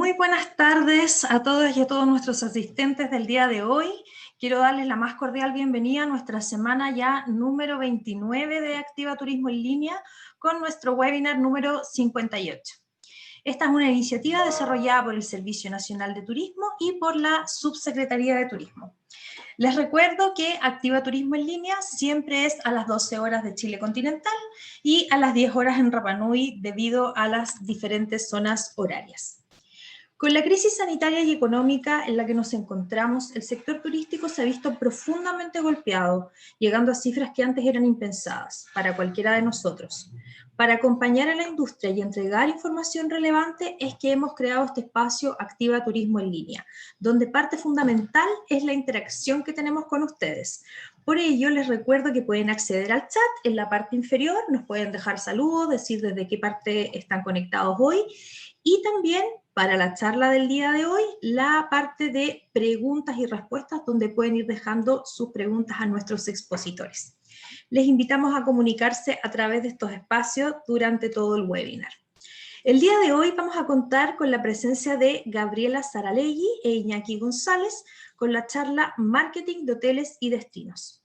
Muy buenas tardes a todas y a todos nuestros asistentes del día de hoy. Quiero darles la más cordial bienvenida a nuestra semana ya número 29 de Activa Turismo en Línea con nuestro webinar número 58. Esta es una iniciativa desarrollada por el Servicio Nacional de Turismo y por la Subsecretaría de Turismo. Les recuerdo que Activa Turismo en Línea siempre es a las 12 horas de Chile continental y a las 10 horas en Rapa Nui debido a las diferentes zonas horarias. Con la crisis sanitaria y económica en la que nos encontramos, el sector turístico se ha visto profundamente golpeado, llegando a cifras que antes eran impensadas para cualquiera de nosotros. Para acompañar a la industria y entregar información relevante es que hemos creado este espacio Activa Turismo en Línea, donde parte fundamental es la interacción que tenemos con ustedes. Por ello, les recuerdo que pueden acceder al chat en la parte inferior, nos pueden dejar saludos, decir desde qué parte están conectados hoy, y también para la charla del día de hoy, la parte de preguntas y respuestas, donde pueden ir dejando sus preguntas a nuestros expositores. Les invitamos a comunicarse a través de estos espacios durante todo el webinar. El día de hoy vamos a contar con la presencia de Gabriela Saralegui e Iñaki González con la charla Marketing de Hoteles y Destinos.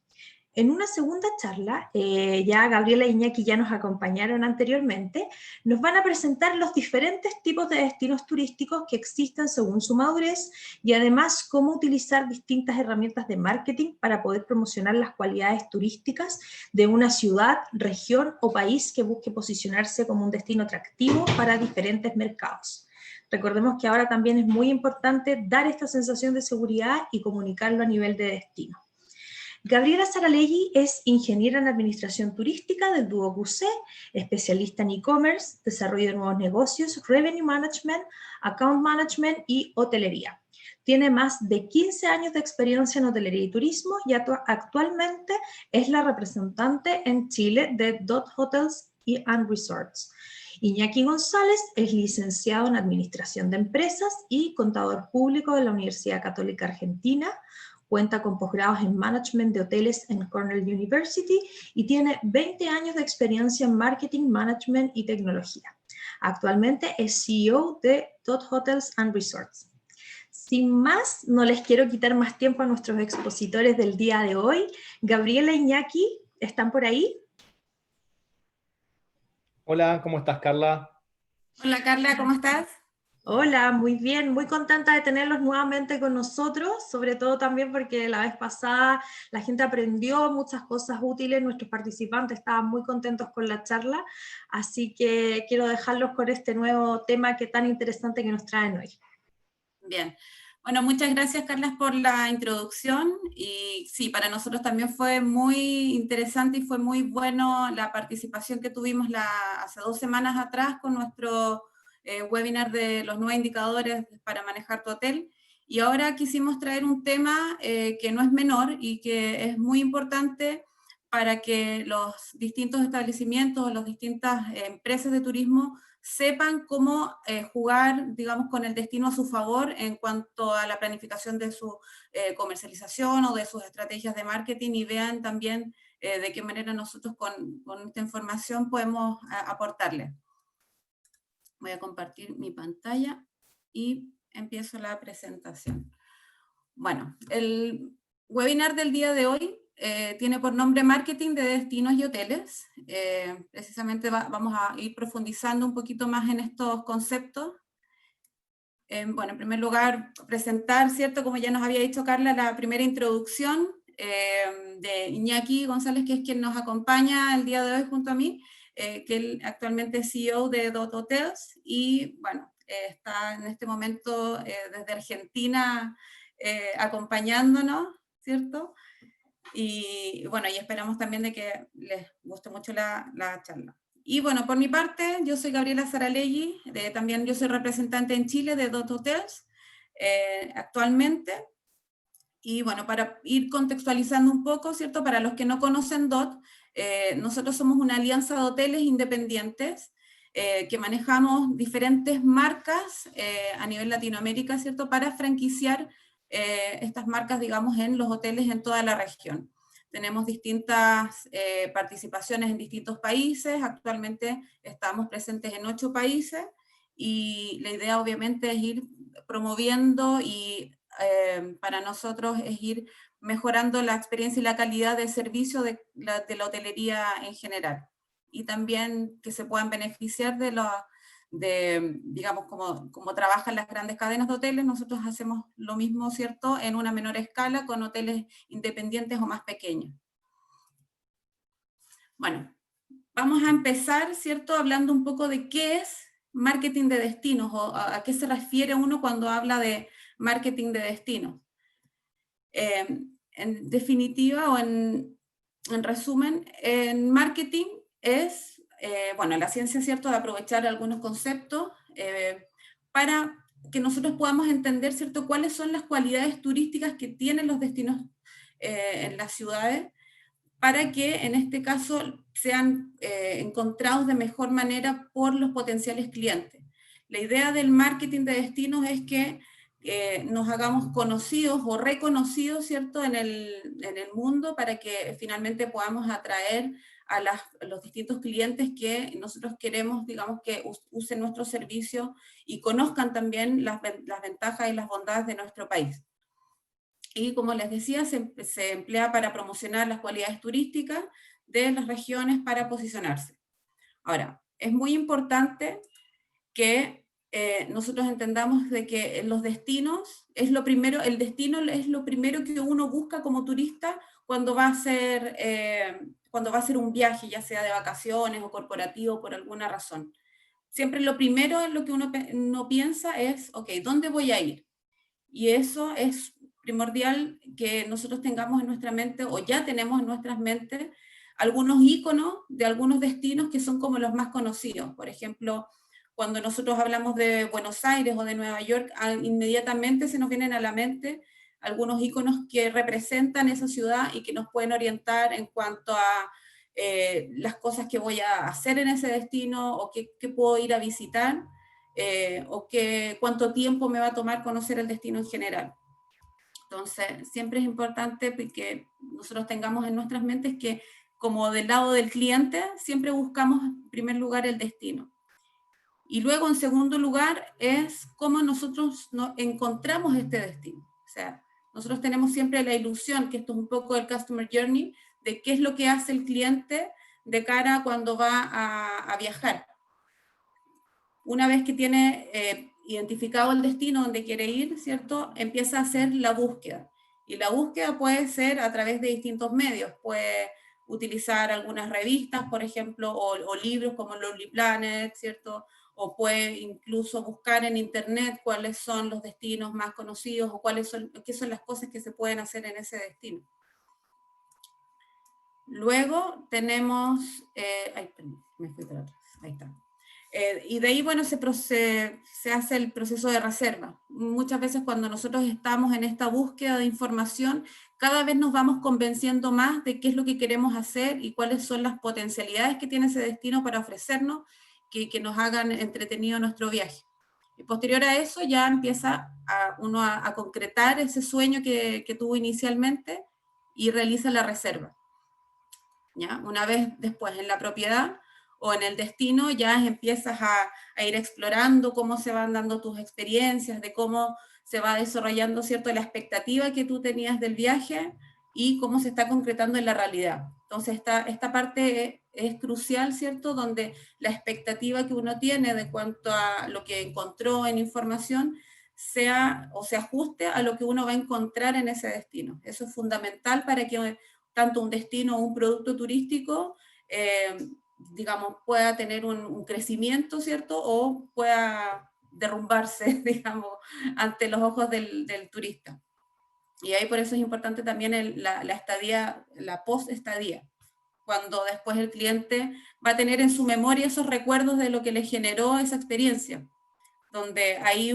En una segunda charla, ya Gabriela e Iñaki ya nos acompañaron anteriormente, nos van a presentar los diferentes tipos de destinos turísticos que existen según su madurez y además cómo utilizar distintas herramientas de marketing para poder promocionar las cualidades turísticas de una ciudad, región o país que busque posicionarse como un destino atractivo para diferentes mercados. Recordemos que ahora también es muy importante dar esta sensación de seguridad y comunicarlo a nivel de destino. Gabriela Saralegui es ingeniera en Administración Turística del Dúo QC, especialista en e-commerce, desarrollo de nuevos negocios, revenue management, account management y hotelería. Tiene más de 15 años de experiencia en hotelería y turismo y actualmente es la representante en Chile de Dot Hotels and Resorts. Iñaki González es licenciado en Administración de Empresas y contador público de la Universidad Católica Argentina. Cuenta con posgrados en Management de Hoteles en Cornell University y tiene 20 años de experiencia en Marketing, Management y Tecnología. Actualmente es CEO de Dot Hotels and Resorts. Sin más, no les quiero quitar más tiempo a nuestros expositores del día de hoy. Gabriela e Iñaki, ¿están por ahí? Hola, ¿cómo estás, Carla? Hola Carla, ¿cómo estás? Hola, muy bien, muy contenta de tenerlos nuevamente con nosotros, sobre todo también porque la vez pasada la gente aprendió muchas cosas útiles, nuestros participantes estaban muy contentos con la charla, así que quiero dejarlos con este nuevo tema que tan interesante que nos traen hoy. Bien. Bueno, muchas gracias Carla por la introducción y sí, para nosotros también fue muy interesante y fue muy bueno la participación que tuvimos hace 2 semanas atrás con nuestro webinar de los 9 indicadores para manejar tu hotel. Y ahora quisimos traer un tema que no es menor y que es muy importante para que los distintos establecimientos, las distintas empresas de turismo sepan cómo jugar, digamos, con el destino a su favor en cuanto a la planificación de su comercialización o de sus estrategias de marketing y vean también de qué manera nosotros con esta información podemos aportarle. Voy a compartir mi pantalla y empiezo la presentación. Bueno, el webinar del día de hoy tiene por nombre Marketing de Destinos y Hoteles. Precisamente vamos a ir profundizando un poquito más en estos conceptos. Bueno, en primer lugar, presentar, ¿cierto? Como ya nos había dicho Carla, la primera introducción de Iñaki González, que es quien nos acompaña el día de hoy junto a mí, que él actualmente es CEO de Dot Hotels y, bueno, está en este momento desde Argentina acompañándonos, ¿cierto? Y bueno, y esperamos también de que les guste mucho la charla. Y bueno, por mi parte, yo soy Gabriela Saralegui, también yo soy representante en Chile de Dot Hotels actualmente. Y bueno, para ir contextualizando un poco, ¿cierto? Para los que no conocen Dot, nosotros somos una alianza de hoteles independientes que manejamos diferentes marcas a nivel Latinoamérica, ¿cierto? Para franquiciar estas marcas, digamos, en los hoteles en toda la región. Tenemos distintas participaciones en distintos países, actualmente estamos presentes en 8 países y la idea obviamente es ir promoviendo y para nosotros es ir mejorando la experiencia y la calidad de servicio de la hotelería en general. Y también que se puedan beneficiar digamos, como trabajan las grandes cadenas de hoteles, nosotros hacemos lo mismo, ¿cierto?, en una menor escala con hoteles independientes o más pequeños. Bueno, vamos a empezar, ¿cierto?, hablando un poco de qué es marketing de destinos o a qué se refiere uno cuando habla de marketing de destinos. En definitiva o en resumen, en marketing es bueno, la ciencia, ¿cierto?, de aprovechar algunos conceptos para que nosotros podamos entender, ¿cierto?, cuáles son las cualidades turísticas que tienen los destinos en las ciudades, para que en este caso sean encontrados de mejor manera por los potenciales clientes. La idea del marketing de destinos es que nos hagamos conocidos o reconocidos, ¿cierto?, en el mundo, para que finalmente podamos atraer a los distintos clientes que nosotros queremos, digamos, que usen nuestro servicio y conozcan también las ventajas y las bondades de nuestro país. Y como les decía, se emplea para promocionar las cualidades turísticas de las regiones para posicionarse. Ahora, es muy importante que nosotros entendamos de que los destinos es lo primero, el destino es lo primero que uno busca como turista cuando va a hacer un viaje, ya sea de vacaciones o corporativo por alguna razón. Siempre lo primero en lo que uno piensa es, ok, ¿dónde voy a ir? Y eso es primordial que nosotros tengamos en nuestra mente, o ya tenemos en nuestras mentes, algunos íconos de algunos destinos que son como los más conocidos. Por ejemplo, cuando nosotros hablamos de Buenos Aires o de Nueva York, inmediatamente se nos vienen a la mente algunos íconos que representan esa ciudad y que nos pueden orientar en cuanto a las cosas que voy a hacer en ese destino o qué puedo ir a visitar. O cuánto tiempo me va a tomar conocer el destino en general. Entonces, siempre es importante que nosotros tengamos en nuestras mentes que, como del lado del cliente, siempre buscamos en primer lugar el destino. Y luego, en segundo lugar, es cómo nosotros encontramos este destino. O sea, nosotros tenemos siempre la ilusión, que esto es un poco el Customer Journey, de qué es lo que hace el cliente de cara a cuando va a viajar. Una vez que tiene identificado el destino donde quiere ir, ¿cierto?, empieza a hacer la búsqueda. Y la búsqueda puede ser a través de distintos medios. Puede utilizar algunas revistas, por ejemplo, o libros como Lonely Planet, ¿cierto? O puede incluso buscar en internet cuáles son los destinos más conocidos o qué son las cosas que se pueden hacer en ese destino. Luego tenemos... me fui para atrás, ahí está. Y de ahí, bueno, se hace el proceso de reserva. Muchas veces cuando nosotros estamos en esta búsqueda de información, cada vez nos vamos convenciendo más de qué es lo que queremos hacer y cuáles son las potencialidades que tiene ese destino para ofrecernos, que nos hagan entretenido nuestro viaje. Y posterior a eso ya empieza uno a concretar ese sueño que tuvo inicialmente y realiza la reserva. ¿Ya? Una vez después en la propiedad o en el destino, ya empiezas a ir explorando cómo se van dando tus experiencias, de cómo se va desarrollando, ¿cierto?, la expectativa que tú tenías del viaje y cómo se está concretando en la realidad. Entonces, esta parte es crucial, ¿cierto?, donde la expectativa que uno tiene de cuanto a lo que encontró en información sea o se ajuste a lo que uno va a encontrar en ese destino. Eso es fundamental para que tanto un destino o un producto turístico digamos, pueda tener un crecimiento, ¿cierto? O pueda derrumbarse, digamos, ante los ojos del turista. Y ahí por eso es importante también la estadía, la post-estadía, cuando después el cliente va a tener en su memoria esos recuerdos de lo que le generó esa experiencia, donde ahí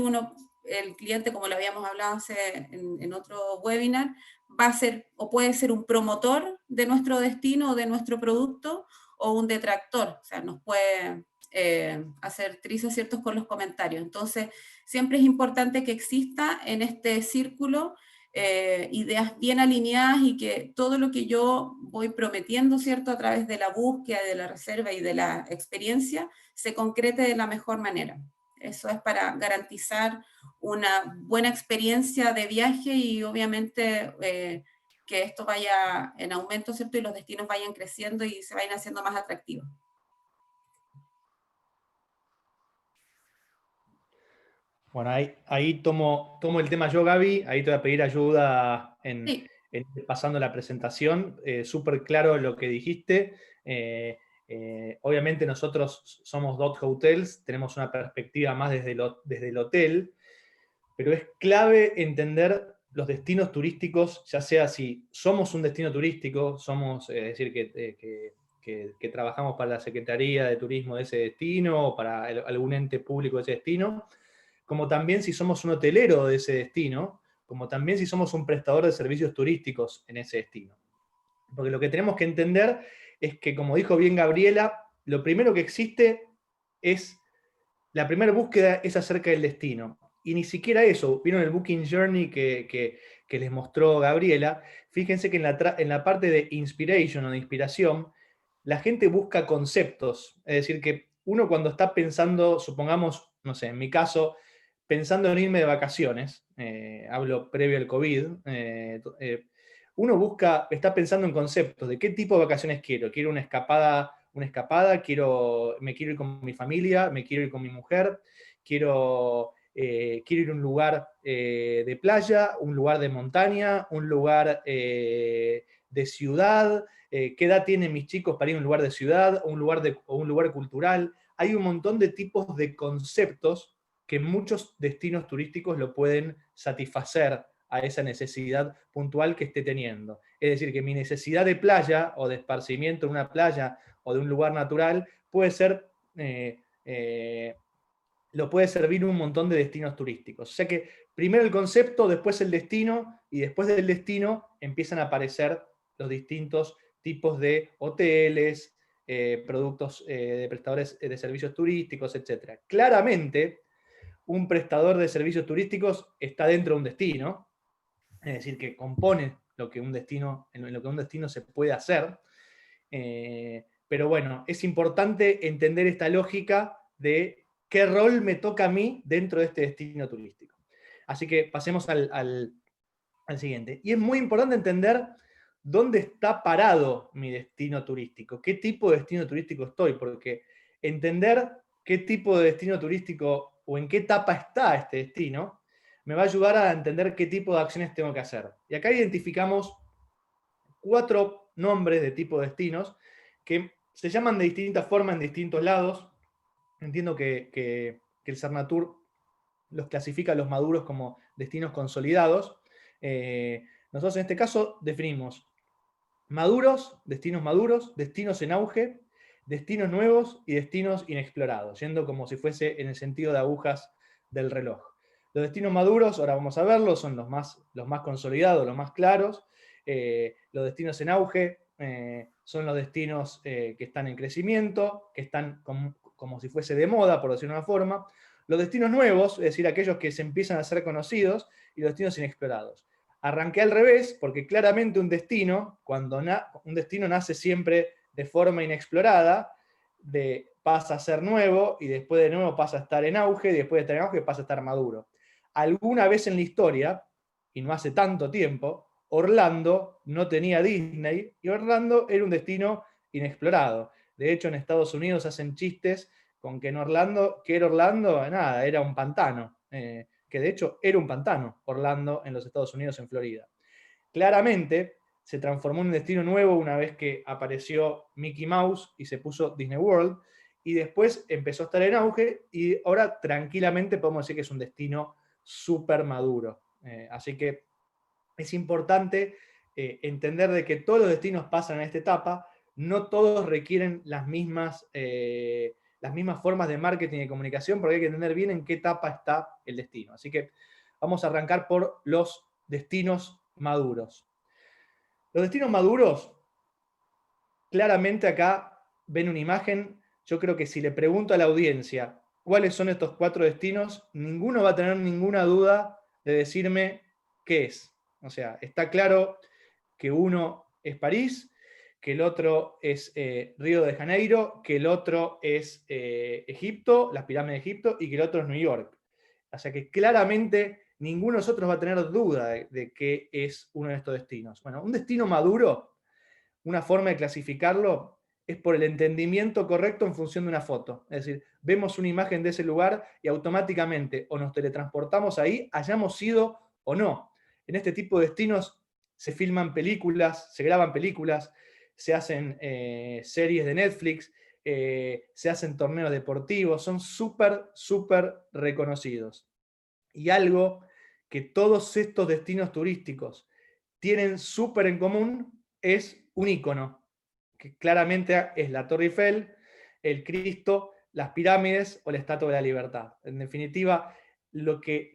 el cliente, como lo habíamos hablado en otro webinar, va a ser o puede ser un promotor de nuestro destino o de nuestro producto, o un detractor, o sea, nos puede hacer trizas, ¿ciertos?, con los comentarios. Entonces, siempre es importante que exista en este círculo ideas bien alineadas y que todo lo que yo voy prometiendo, ¿cierto?, a través de la búsqueda, de la reserva y de la experiencia, se concrete de la mejor manera. Eso es para garantizar una buena experiencia de viaje y obviamente que esto vaya en aumento, ¿cierto? Y los destinos vayan creciendo y se vayan haciendo más atractivos. Bueno, ahí tomo el tema yo, Gaby. Ahí te voy a pedir ayuda Sí. pasando la presentación. Súper claro lo que dijiste. Obviamente nosotros somos Dot Hotels, tenemos una perspectiva más desde el hotel, pero es clave entender los destinos turísticos, ya sea si somos un destino turístico, es decir, que que trabajamos para la Secretaría de Turismo de ese destino o para algún ente público de ese destino, como también si somos un hotelero de ese destino, como también si somos un prestador de servicios turísticos en ese destino. Porque lo que tenemos que entender es que, como dijo bien Gabriela, lo primero que existe es, la primera búsqueda es acerca del destino. Y ni siquiera eso, vieron el Booking Journey que les mostró Gabriela, fíjense que en la parte de inspiration o de inspiración, la gente busca conceptos, es decir, que uno cuando está pensando, supongamos, no sé, en mi caso, pensando en irme de vacaciones, hablo previo al COVID, uno está pensando en conceptos de qué tipo de vacaciones quiero. Quiero una escapada, me quiero ir con mi familia, me quiero ir con mi mujer, quiero ir a un lugar de playa, un lugar de montaña, un lugar de ciudad, qué edad tienen mis chicos para ir a un lugar de ciudad, o un lugar cultural. Hay un montón de tipos de conceptos que muchos destinos turísticos lo pueden satisfacer a esa necesidad puntual que esté teniendo. Es decir, que mi necesidad de playa o de esparcimiento en una playa o de un lugar natural puede ser, lo puede servir un montón de destinos turísticos. O sea que primero el concepto, después el destino, y después del destino empiezan a aparecer los distintos tipos de hoteles, productos de prestadores de servicios turísticos, etc. Claramente, un prestador de servicios turísticos está dentro de un destino, es decir, que compone lo que un destino, en lo que un destino se puede hacer. Pero bueno, es importante entender esta lógica de qué rol me toca a mí dentro de este destino turístico. Así que pasemos al siguiente. Y es muy importante entender dónde está parado mi destino turístico, qué tipo de destino turístico estoy, porque entender qué tipo de destino turístico o en qué etapa está este destino me va a ayudar a entender qué tipo de acciones tengo que hacer. Y acá identificamos 4 nombres de tipo de destinos que se llaman de distintas formas en distintos lados. Entiendo que el Cernatur los clasifica a los maduros como destinos consolidados. Nosotros en este caso definimos destinos en auge, destinos nuevos y destinos inexplorados, yendo como si fuese en el sentido de agujas del reloj. Los destinos maduros, ahora vamos a verlos, son los más consolidados, los más claros. Los destinos en auge son los destinos que están en crecimiento, que están como si fuese de moda, por decirlo de una forma. Los destinos nuevos, es decir, aquellos que se empiezan a ser conocidos, y los destinos inexplorados. Arranqué al revés, porque claramente un destino nace siempre de forma inexplorada, pasa a ser nuevo, y después de nuevo pasa a estar en auge, y después de estar en auge pasa a estar maduro. Alguna vez en la historia, y no hace tanto tiempo, Orlando no tenía Disney, y Orlando era un destino inexplorado. De hecho, en Estados Unidos hacen chistes con que en Orlando, ¿qué era Orlando? Nada, era un pantano. Que de hecho era un pantano, Orlando, en los Estados Unidos, en Florida. Claramente se transformó en un destino nuevo una vez que apareció Mickey Mouse y se puso Disney World, y después empezó a estar en auge, y ahora tranquilamente podemos decir que es un destino súper maduro. Así que es importante entender de que todos los destinos pasan en esta etapa, no todos requieren las mismas formas de marketing y comunicación, porque hay que entender bien en qué etapa está el destino. Así que vamos a arrancar por los destinos maduros. Los destinos maduros, claramente acá ven una imagen. Yo creo que si le pregunto a la audiencia cuáles son estos 4 destinos, ninguno va a tener ninguna duda de decirme qué es. O sea, está claro que uno es París, que el otro es Río de Janeiro, que el otro es Egipto, las pirámides de Egipto, y que el otro es New York. O sea que claramente ninguno de nosotros va a tener duda de qué es uno de estos destinos. Bueno, un destino maduro, una forma de clasificarlo, es por el entendimiento correcto en función de una foto. Es decir, vemos una imagen de ese lugar y automáticamente o nos teletransportamos ahí, hayamos ido o no. En este tipo de destinos se filman películas, se graban películas, se hacen series de Netflix, se hacen torneos deportivos, son súper, súper reconocidos. Y algo que todos estos destinos turísticos tienen súper en común es un icono, que claramente es la Torre Eiffel, el Cristo, las pirámides o la Estatua de la Libertad. En definitiva, lo que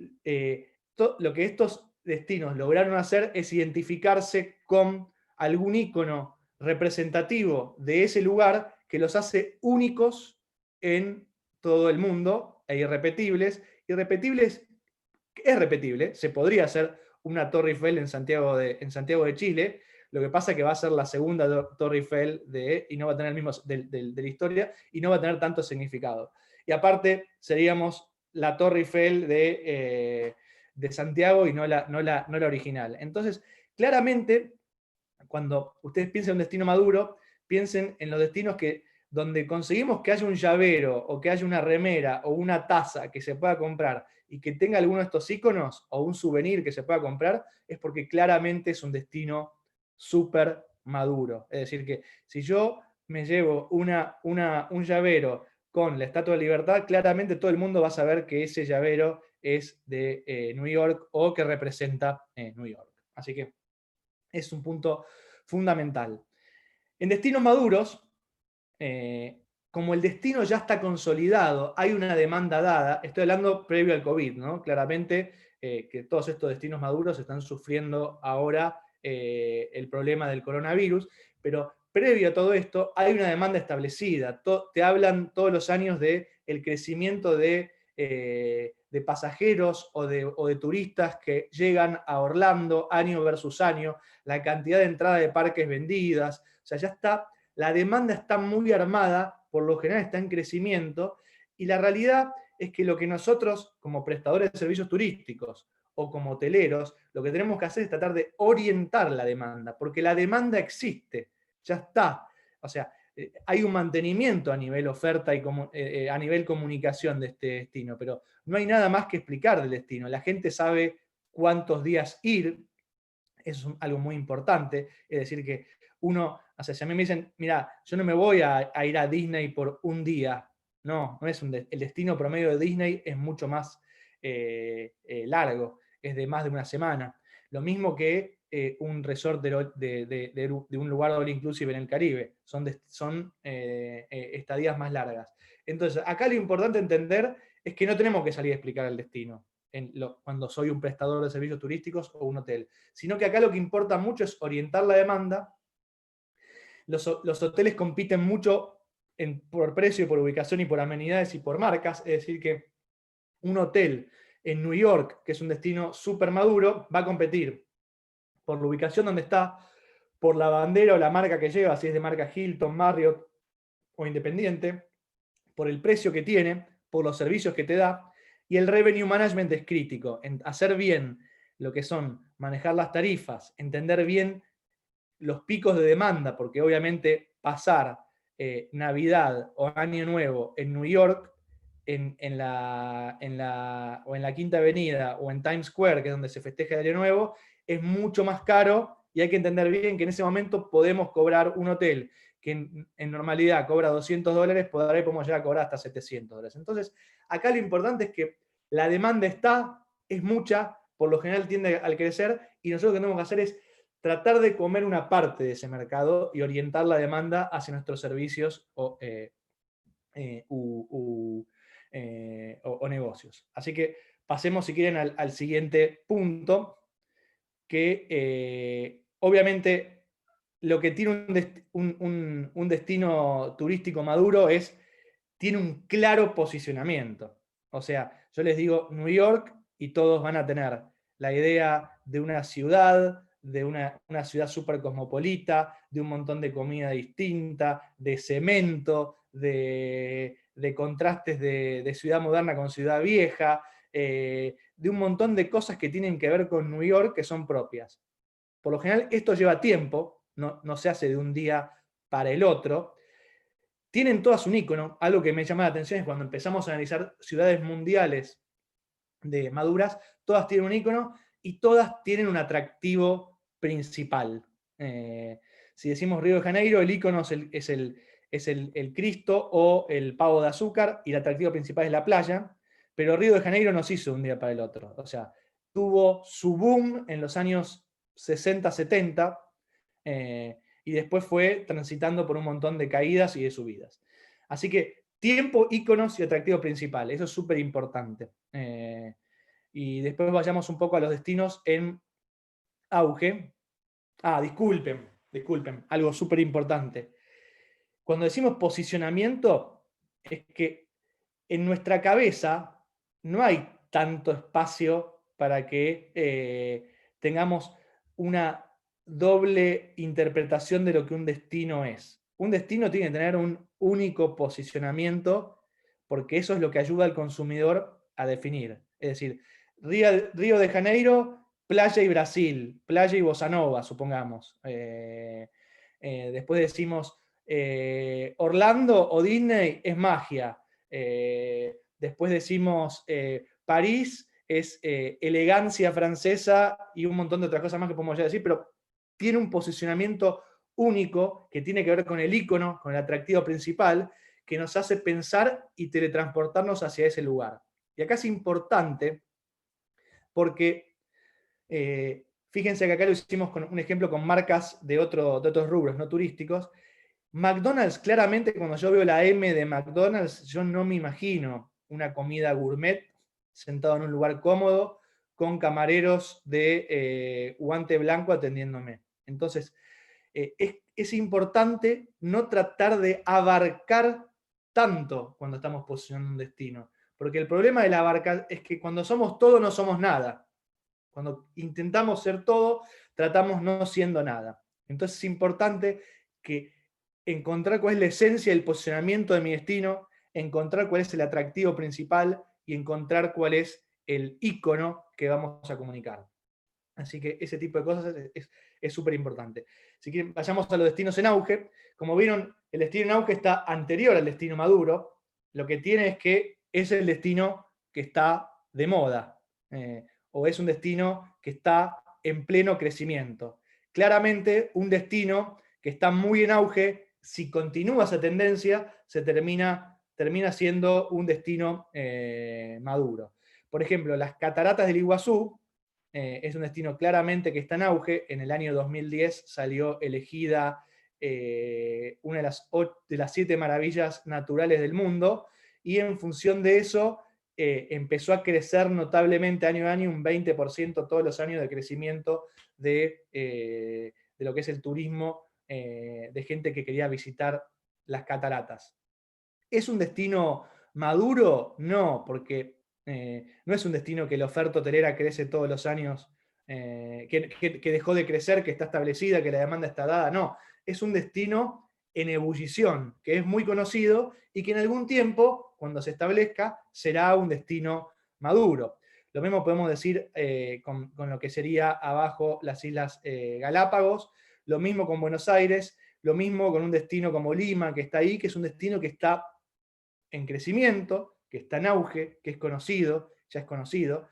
estos destinos lograron hacer es identificarse con algún ícono representativo de ese lugar que los hace únicos en todo el mundo e irrepetibles. Irrepetibles es repetible, se podría hacer una Torre Eiffel en Santiago de Chile, lo que pasa es que va a ser la segunda Torre Eiffel y no va a tener el mismo de la historia y no va a tener tanto significado. Y aparte seríamos la Torre Eiffel de Santiago y no la original. Entonces, claramente, cuando ustedes piensen en un destino maduro, piensen en los destinos donde conseguimos que haya un llavero o que haya una remera o una taza que se pueda comprar y que tenga alguno de estos iconos o un souvenir que se pueda comprar, es porque claramente es un destino súper maduro. Es decir, que si yo me llevo un llavero con la Estatua de Libertad, claramente todo el mundo va a saber que ese llavero es de New York o que representa New York. Así que es un punto fundamental. En destinos maduros, como el destino ya está consolidado, hay una demanda dada, estoy hablando previo al COVID, ¿no? Claramente que todos estos destinos maduros están sufriendo ahora el problema del coronavirus, pero previo a todo esto hay una demanda establecida. Te hablan todos los años del crecimiento de pasajeros o de turistas que llegan a Orlando año versus año, la cantidad de entradas de parques vendidas, o sea, ya está, la demanda está muy armada, por lo general está en crecimiento, y la realidad es que lo que nosotros, como prestadores de servicios turísticos o como hoteleros, lo que tenemos que hacer es tratar de orientar la demanda, porque la demanda existe, ya está. O sea, hay un mantenimiento a nivel oferta y a nivel comunicación de este destino, pero no hay nada más que explicar del destino. La gente sabe cuántos días ir, eso es algo muy importante, es decir, que uno, o sea, si a mí me dicen, mira, yo no me voy a ir a Disney por un día, no es el destino promedio de Disney es mucho más largo, es de más de una semana. Lo mismo que un resort de un lugar all inclusive en el Caribe, son estadías más largas. Entonces, acá lo importante entender es que no tenemos que salir a explicar el destino cuando soy un prestador de servicios turísticos o un hotel, sino que acá lo que importa mucho es orientar la demanda. Los hoteles compiten mucho por precio, por ubicación y por amenidades y por marcas, es decir que un hotel en New York, que es un destino súper maduro, va a competir por la ubicación donde está, por la bandera o la marca que lleva, si es de marca Hilton, Marriott o Independiente, por el precio que tiene, por los servicios que te da, y el revenue management es crítico, en hacer bien lo que son manejar las tarifas, entender bien los picos de demanda, porque obviamente pasar Navidad o Año Nuevo en New York, en la Quinta Avenida o en Times Square, que es donde se festeja el Año Nuevo, es mucho más caro y hay que entender bien que en ese momento podemos cobrar un hotel que en normalidad cobra $200, por ahí podemos llegar a cobrar hasta $700. Entonces, acá lo importante es que la demanda es mucha, por lo general tiende al crecer, y nosotros lo que tenemos que hacer es tratar de comer una parte de ese mercado y orientar la demanda hacia nuestros servicios o negocios. Así que pasemos, si quieren, al siguiente punto, que obviamente lo que tiene un destino turístico maduro tiene un claro posicionamiento. O sea, yo les digo New York y todos van a tener la idea de una ciudad, de una ciudad súper cosmopolita, de un montón de comida distinta, de cemento, de contrastes de ciudad moderna con ciudad vieja, de un montón de cosas que tienen que ver con New York que son propias. Por lo general esto lleva tiempo, no se hace de un día para el otro. Tienen todas un icono. Algo que me llama la atención es cuando empezamos a analizar ciudades mundiales de maduras, todas tienen un icono y todas tienen un atractivo principal. Si decimos Río de Janeiro, el icono es el Cristo o el pavo de azúcar y el atractivo principal es la playa, pero Río de Janeiro no se hizo de un día para el otro. O sea, tuvo su boom en los años 60, 70, y después fue transitando por un montón de caídas y de subidas. Así que tiempo, íconos y atractivo principal, eso es súper importante. Y después vayamos un poco a los destinos en auge. Disculpen, algo súper importante. Cuando decimos posicionamiento, es que en nuestra cabeza no hay tanto espacio para que tengamos una doble interpretación de lo que un destino es. Un destino tiene que tener un único posicionamiento, porque eso es lo que ayuda al consumidor a definir. Es decir, Río de Janeiro, playa y Brasil, playa y Bossa Nova, supongamos. Después decimos Orlando o Disney es magia. Después decimos París es elegancia francesa y un montón de otras cosas más que podemos ya decir, pero tiene un posicionamiento único que tiene que ver con el icono, con el atractivo principal, que nos hace pensar y teletransportarnos hacia ese lugar. Y acá es importante porque fíjense que acá lo hicimos con un ejemplo con marcas de otros rubros no turísticos. McDonald's, claramente, cuando yo veo la M de McDonald's, yo no me imagino una comida gourmet sentado en un lugar cómodo con camareros de guante blanco atendiéndome. Entonces, es importante no tratar de abarcar tanto cuando estamos posicionando un destino. Porque el problema de la abarcar es que cuando somos todo no somos nada. Cuando intentamos ser todo, tratamos no siendo nada. Entonces es importante que encontrar cuál es la esencia del posicionamiento de mi destino, encontrar cuál es el atractivo principal y encontrar cuál es el icono que vamos a comunicar. Así que ese tipo de cosas es súper importante. Si quieren, vayamos a los destinos en auge. Como vieron, el destino en auge está anterior al destino maduro. Lo que tiene es que es el destino que está de moda. O es un destino que está en pleno crecimiento. Claramente, un destino que está muy en auge, si continúa esa tendencia, termina siendo un destino maduro. Por ejemplo, las cataratas del Iguazú es un destino claramente que está en auge. En el año 2010 salió elegida una de las 7 maravillas naturales del mundo, y en función de eso empezó a crecer notablemente año a año, un 20% todos los años de crecimiento de lo que es el turismo de gente que quería visitar las cataratas. ¿Es un destino maduro? No, porque no es un destino que la oferta hotelera crece todos los años, que dejó de crecer, que está establecida, que la demanda está dada. No, es un destino en ebullición, que es muy conocido y que en algún tiempo, cuando se establezca, será un destino maduro. Lo mismo podemos decir con lo que sería abajo las Islas Galápagos, lo mismo con Buenos Aires, lo mismo con un destino como Lima, que está ahí, que es un destino que está en crecimiento, que está en auge, que es conocido, ya es conocido,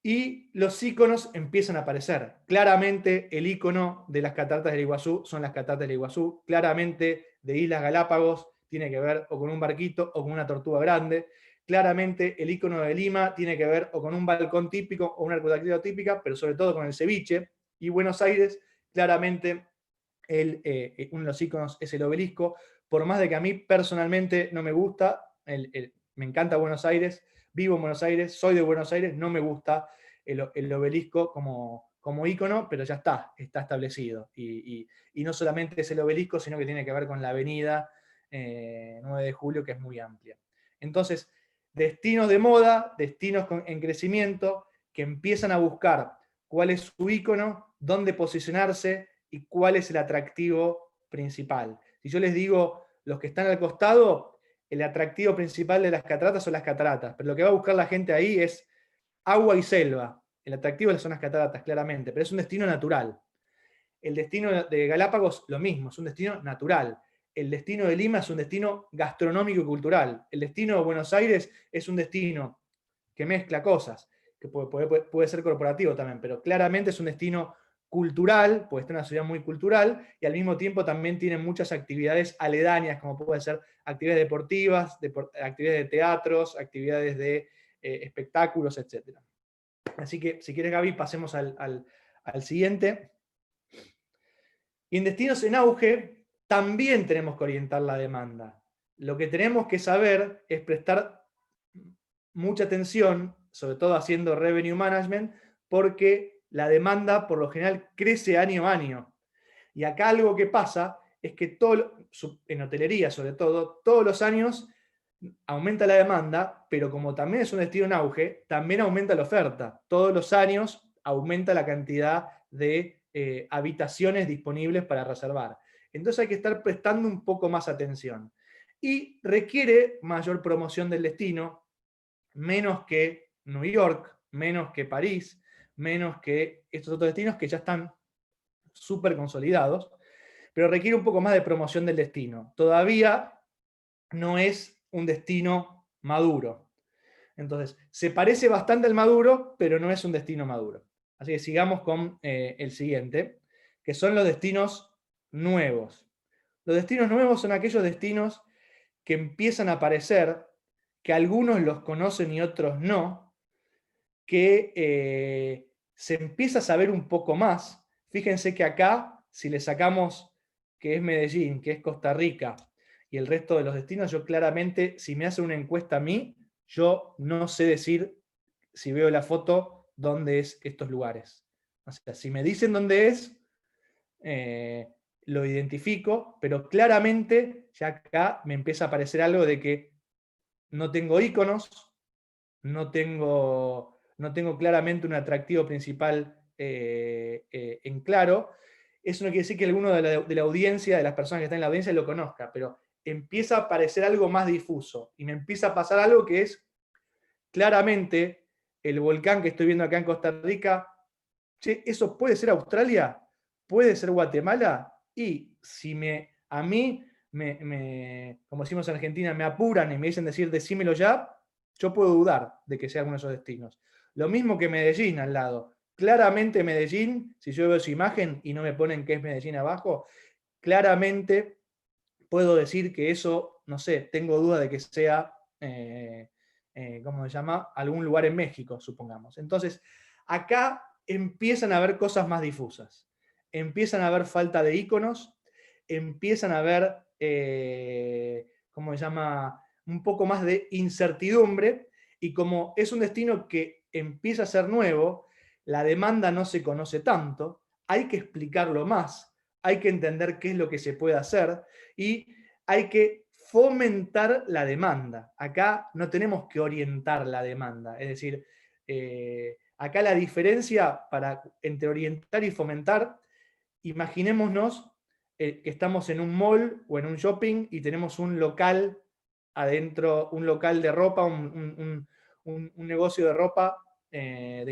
y los iconos empiezan a aparecer. Claramente el icono de las cataratas del Iguazú son las cataratas del Iguazú, claramente de Islas Galápagos tiene que ver o con un barquito o con una tortuga grande, claramente el icono de Lima tiene que ver o con un balcón típico o una arquitectura típica, pero sobre todo con el ceviche, y Buenos Aires, claramente uno de los iconos es el obelisco, por más de que a mí personalmente no me gusta, me encanta Buenos Aires, vivo en Buenos Aires, soy de Buenos Aires, no me gusta el obelisco como ícono, pero ya está establecido. Y no solamente es el obelisco, sino que tiene que ver con la avenida 9 de Julio, que es muy amplia. Entonces, destinos de moda, destinos en crecimiento, que empiezan a buscar cuál es su ícono, dónde posicionarse y cuál es el atractivo principal. Si yo les digo los que están al costado, el atractivo principal de las cataratas son las cataratas, pero lo que va a buscar la gente ahí es agua y selva. El atractivo son las cataratas, claramente, pero es un destino natural. El destino de Galápagos, lo mismo, es un destino natural. El destino de Lima es un destino gastronómico y cultural. El destino de Buenos Aires es un destino que mezcla cosas, que puede ser corporativo también, pero claramente es un destino cultural, porque está en una ciudad muy cultural, y al mismo tiempo también tiene muchas actividades aledañas, como pueden ser actividades deportivas, actividades de teatros, actividades de espectáculos, etc. Así que, si quieres, Gaby, pasemos al siguiente. Y en destinos en auge también tenemos que orientar la demanda. Lo que tenemos que saber es prestar mucha atención, sobre todo haciendo revenue management, porque la demanda por lo general crece año a año. Y acá algo que pasa es que en hotelería sobre todo, todos los años aumenta la demanda, pero como también es un destino en auge, también aumenta la oferta. Todos los años aumenta la cantidad de habitaciones disponibles para reservar. Entonces hay que estar prestando un poco más atención. Y requiere mayor promoción del destino, menos que New York, menos que París, menos que estos otros destinos que ya están súper consolidados, pero requiere un poco más de promoción del destino. Todavía no es un destino maduro. Entonces, se parece bastante al maduro, pero no es un destino maduro. Así que sigamos con el siguiente, que son los destinos nuevos. Los destinos nuevos son aquellos destinos que empiezan a aparecer, que algunos los conocen y otros no, que se empieza a saber un poco más. Fíjense que acá, si le sacamos que es Medellín, que es Costa Rica, y el resto de los destinos, yo claramente, si me hace una encuesta a mí, yo no sé decir, si veo la foto, dónde es estos lugares. O sea, si me dicen dónde es, lo identifico, pero claramente ya acá me empieza a aparecer algo de que no tengo iconos, no tengo claramente un atractivo principal en claro. Eso no quiere decir que alguno de la audiencia, de las personas que están en la audiencia, lo conozca, pero empieza a aparecer algo más difuso y me empieza a pasar algo que es claramente el volcán que estoy viendo acá en Costa Rica. Che, ¿eso puede ser Australia? ¿Puede ser Guatemala? Y si a mí, como decimos en Argentina, me apuran y me dicen decímelo ya, yo puedo dudar de que sea alguno de esos destinos. Lo mismo que Medellín al lado. Claramente Medellín, si yo veo su imagen y no me ponen que es Medellín abajo, claramente puedo decir que eso, no sé, tengo duda de que sea, ¿cómo se llama? Algún lugar en México, supongamos. Entonces, acá empiezan a haber cosas más difusas. Empiezan a haber falta de iconos, empiezan a haber, ¿cómo se llama? Un poco más de incertidumbre, y como es un destino que empieza a ser nuevo, la demanda no se conoce tanto, hay que explicarlo más, hay que entender qué es lo que se puede hacer, y hay que fomentar la demanda. Acá no tenemos que orientar la demanda, es decir, acá la diferencia entre orientar y fomentar, imaginémonos que estamos en un mall o en un shopping y tenemos un local adentro, un local de ropa, un negocio de ropa, de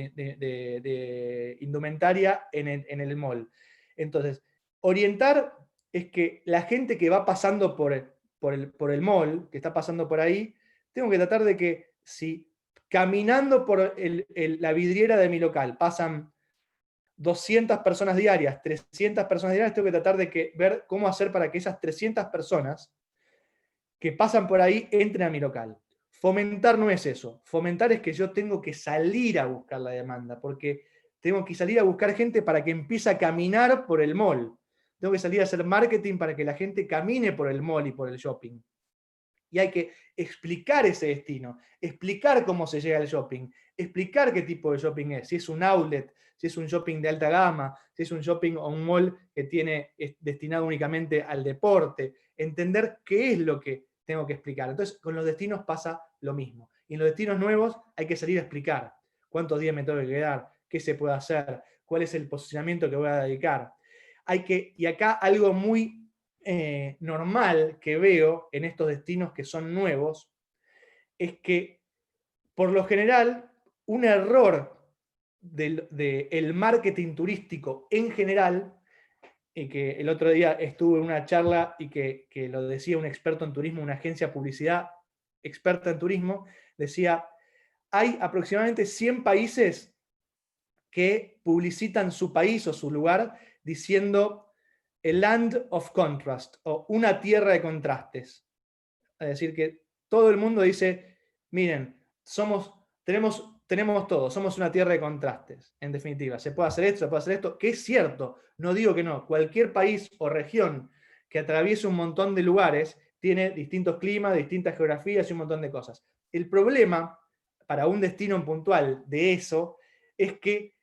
indumentaria en el mall. Entonces, orientar es que la gente que va pasando por el mall, que está pasando por ahí, tengo que tratar de que si caminando por la vidriera de mi local pasan 200 personas diarias, 300 personas diarias, tengo que tratar de ver cómo hacer para que esas 300 personas que pasan por ahí entren a mi local. Fomentar no es eso. Fomentar es que yo tengo que salir a buscar la demanda, porque tengo que salir a buscar gente para que empiece a caminar por el mall. Tengo que salir a hacer marketing para que la gente camine por el mall y por el shopping. Y hay que explicar ese destino, explicar cómo se llega al shopping, explicar qué tipo de shopping es, si es un outlet, si es un shopping de alta gama, si es un shopping o un mall que es destinado únicamente al deporte, entender qué es lo que tengo que explicar. Entonces, con los destinos pasa lo mismo. Y en los destinos nuevos hay que salir a explicar cuántos días me tengo que quedar, qué se puede hacer, cuál es el posicionamiento que voy a dedicar. Y acá algo muy normal que veo en estos destinos que son nuevos es que, por lo general, un error del marketing turístico en general, y que el otro día estuve en una charla y que lo decía un experto en turismo, una agencia de publicidad experta en turismo, decía, hay aproximadamente 100 países que publicitan su país o su lugar diciendo a land of contrast, o una tierra de contrastes. Es decir, que todo el mundo dice, miren, tenemos tenemos todo, somos una tierra de contrastes, en definitiva. Se puede hacer esto, se puede hacer esto, que es cierto, no digo que no. Cualquier país o región que atraviese un montón de lugares tiene distintos climas, distintas geografías y un montón de cosas. El problema para un destino puntual de eso es que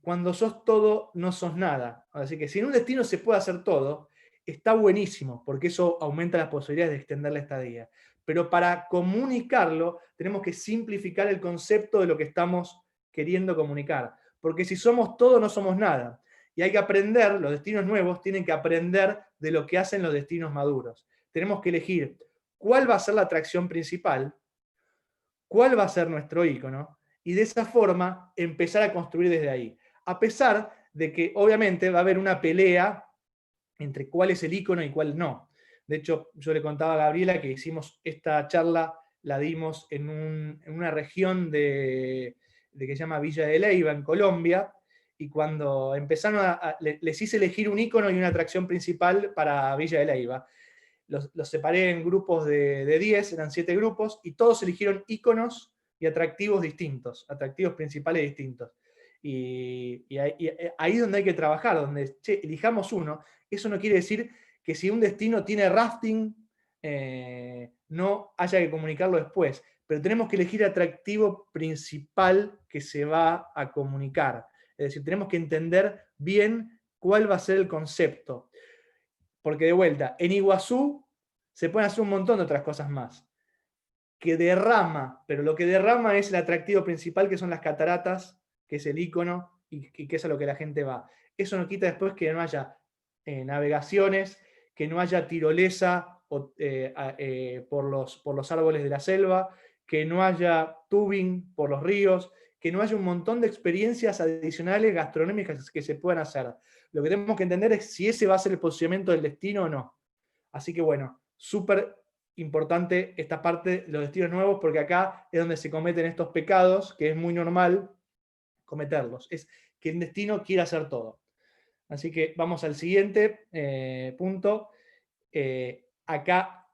cuando sos todo, no sos nada. Así que si en un destino se puede hacer todo, está buenísimo, porque eso aumenta las posibilidades de extender la estadía. Pero para comunicarlo, tenemos que simplificar el concepto de lo que estamos queriendo comunicar. Porque si somos todo, no somos nada. Y hay que aprender, los destinos nuevos tienen que aprender de lo que hacen los destinos maduros. Tenemos que elegir cuál va a ser la atracción principal, cuál va a ser nuestro ícono, y de esa forma empezar a construir desde ahí. A pesar de que obviamente va a haber una pelea entre cuál es el ícono y cuál no. De hecho, yo le contaba a Gabriela que hicimos esta charla, la dimos en una región que se llama Villa de Leyva, en Colombia, y cuando empezaron les hice elegir un ícono y una atracción principal para Villa de Leyva. Los separé en grupos de 10, eran 7 grupos, y todos eligieron íconos y atractivos distintos, atractivos principales distintos. Y ahí es donde hay que trabajar, donde elijamos uno. Eso no quiere decir que si un destino tiene rafting, no haya que comunicarlo después, pero tenemos que elegir el atractivo principal que se va a comunicar. Es decir, tenemos que entender bien cuál va a ser el concepto. Porque de vuelta, en Iguazú se pueden hacer un montón de otras cosas más. Que derrama, pero lo que derrama es el atractivo principal, que son las cataratas, que es el ícono y que es a lo que la gente va. Eso no quita después que no haya navegaciones, que no haya tirolesa por los árboles de la selva, que no haya tubing por los ríos, que no haya un montón de experiencias adicionales gastronómicas que se puedan hacer. Lo que tenemos que entender es si ese va a ser el posicionamiento del destino o no. Así que bueno, súper importante esta parte de los destinos nuevos, porque acá es donde se cometen estos pecados, que es muy normal cometerlos. Es que el destino quiere hacer todo. Así que vamos al siguiente punto. Acá,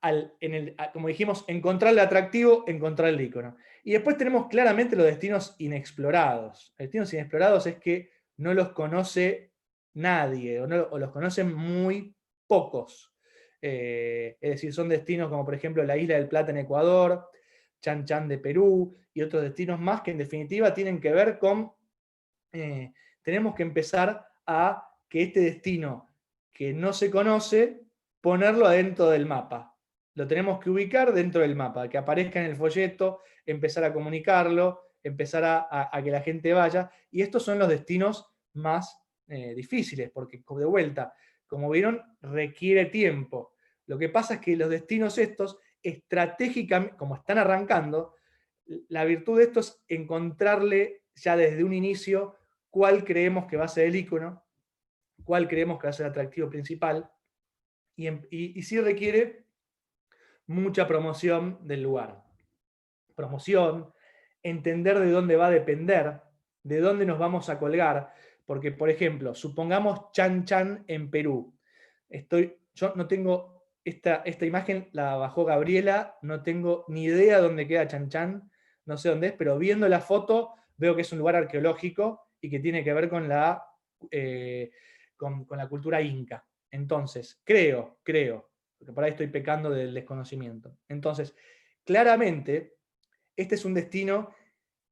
como dijimos, encontrar el atractivo, encontrar el ícono. Y después tenemos claramente los destinos inexplorados. Destinos inexplorados es que no los conoce nadie, o los conocen muy pocos. Es decir, son destinos como por ejemplo la Isla del Plata en Ecuador, Chan Chan de Perú, y otros destinos más que en definitiva tienen que ver con, tenemos que empezar a que este destino que no se conoce, ponerlo adentro del mapa. Lo tenemos que ubicar dentro del mapa, que aparezca en el folleto, empezar a comunicarlo, empezar a que la gente vaya, y estos son los destinos más difíciles, porque de vuelta, como vieron, requiere tiempo. Lo que pasa es que los destinos estos, estratégicamente, como están arrancando, la virtud de esto es encontrarle ya desde un inicio cuál creemos que va a ser el ícono, cuál creemos que va a ser el atractivo principal, y sí requiere mucha promoción del lugar. Promoción, entender de dónde va a depender, de dónde nos vamos a colgar, porque, por ejemplo, supongamos Chan Chan en Perú. Yo no tengo, esta imagen la bajó Gabriela, no tengo ni idea dónde queda Chan Chan, no sé dónde es, pero viendo la foto veo que es un lugar arqueológico y que tiene que ver con la cultura inca. Entonces, creo, porque por ahí estoy pecando del desconocimiento. Entonces, claramente, este es un destino,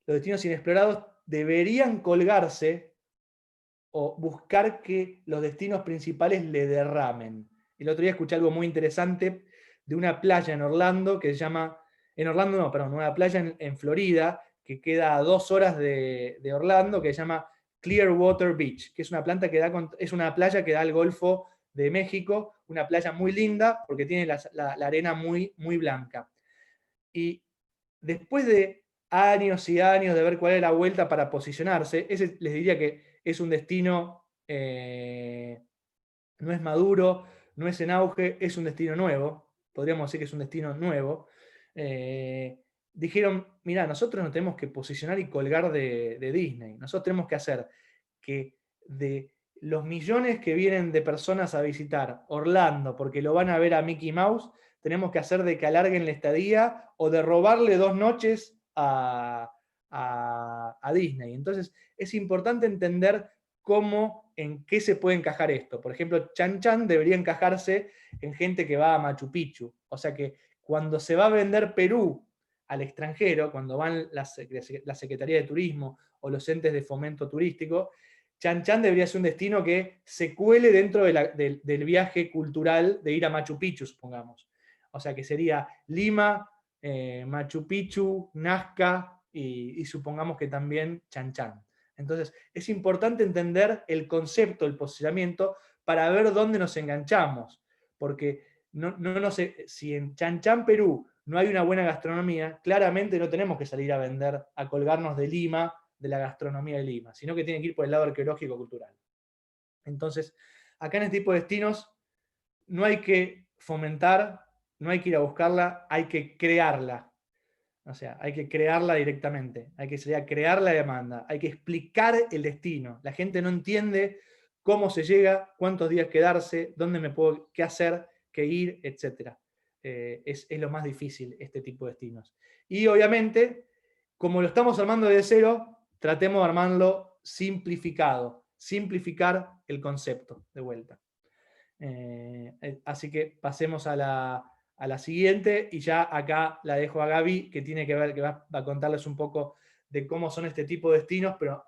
los destinos inexplorados deberían colgarse o buscar que los destinos principales le derramen. El otro día escuché algo muy interesante de una playa en Orlando que se llama, una playa en Florida, que queda a 2 horas de Orlando, que se llama Clearwater Beach, que es una playa que da al Golfo de México, una playa muy linda porque tiene la arena muy, muy blanca. Y después de años y años de ver cuál es la vuelta para posicionarse, ese les diría que es un destino, no es maduro, no es en auge, es un destino nuevo, podríamos decir que es un destino nuevo. Dijeron, mirá, nosotros nos tenemos que posicionar y colgar de Disney, nosotros tenemos que hacer que de los millones que vienen de personas a visitar Orlando porque lo van a ver a Mickey Mouse, tenemos que hacer de que alarguen la estadía o de robarle 2 noches a a Disney. Entonces es importante entender en qué se puede encajar esto. Por ejemplo, Chan Chan debería encajarse en gente que va a Machu Picchu. O sea que cuando se va a vender Perú al extranjero, cuando van la Secretaría de Turismo o los entes de fomento turístico, Chan Chan debería ser un destino que se cuele dentro del viaje cultural de ir a Machu Picchu, supongamos. O sea que sería Lima, Machu Picchu, Nazca y supongamos que también Chan Chan. Entonces es importante entender el concepto, el posicionamiento, para ver dónde nos enganchamos. Porque no sé, si en Chan Chan, Perú, no hay una buena gastronomía, claramente no tenemos que salir a vender, a colgarnos de Lima, de la gastronomía de Lima, sino que tiene que ir por el lado arqueológico-cultural. Entonces, acá en este tipo de destinos no hay que fomentar, no hay que ir a buscarla, hay que crearla. O sea, hay que crearla directamente, hay que salir a crear la demanda, hay que explicar el destino. La gente no entiende cómo se llega, cuántos días quedarse, qué hacer, qué ir, etc. Es lo más difícil este tipo de destinos. Y obviamente, como lo estamos armando de cero, tratemos de armarlo simplificado, simplificar el concepto de vuelta. Así que pasemos a la siguiente, y ya acá la dejo a Gaby, que tiene que ver, que va a contarles un poco de cómo son este tipo de destinos, pero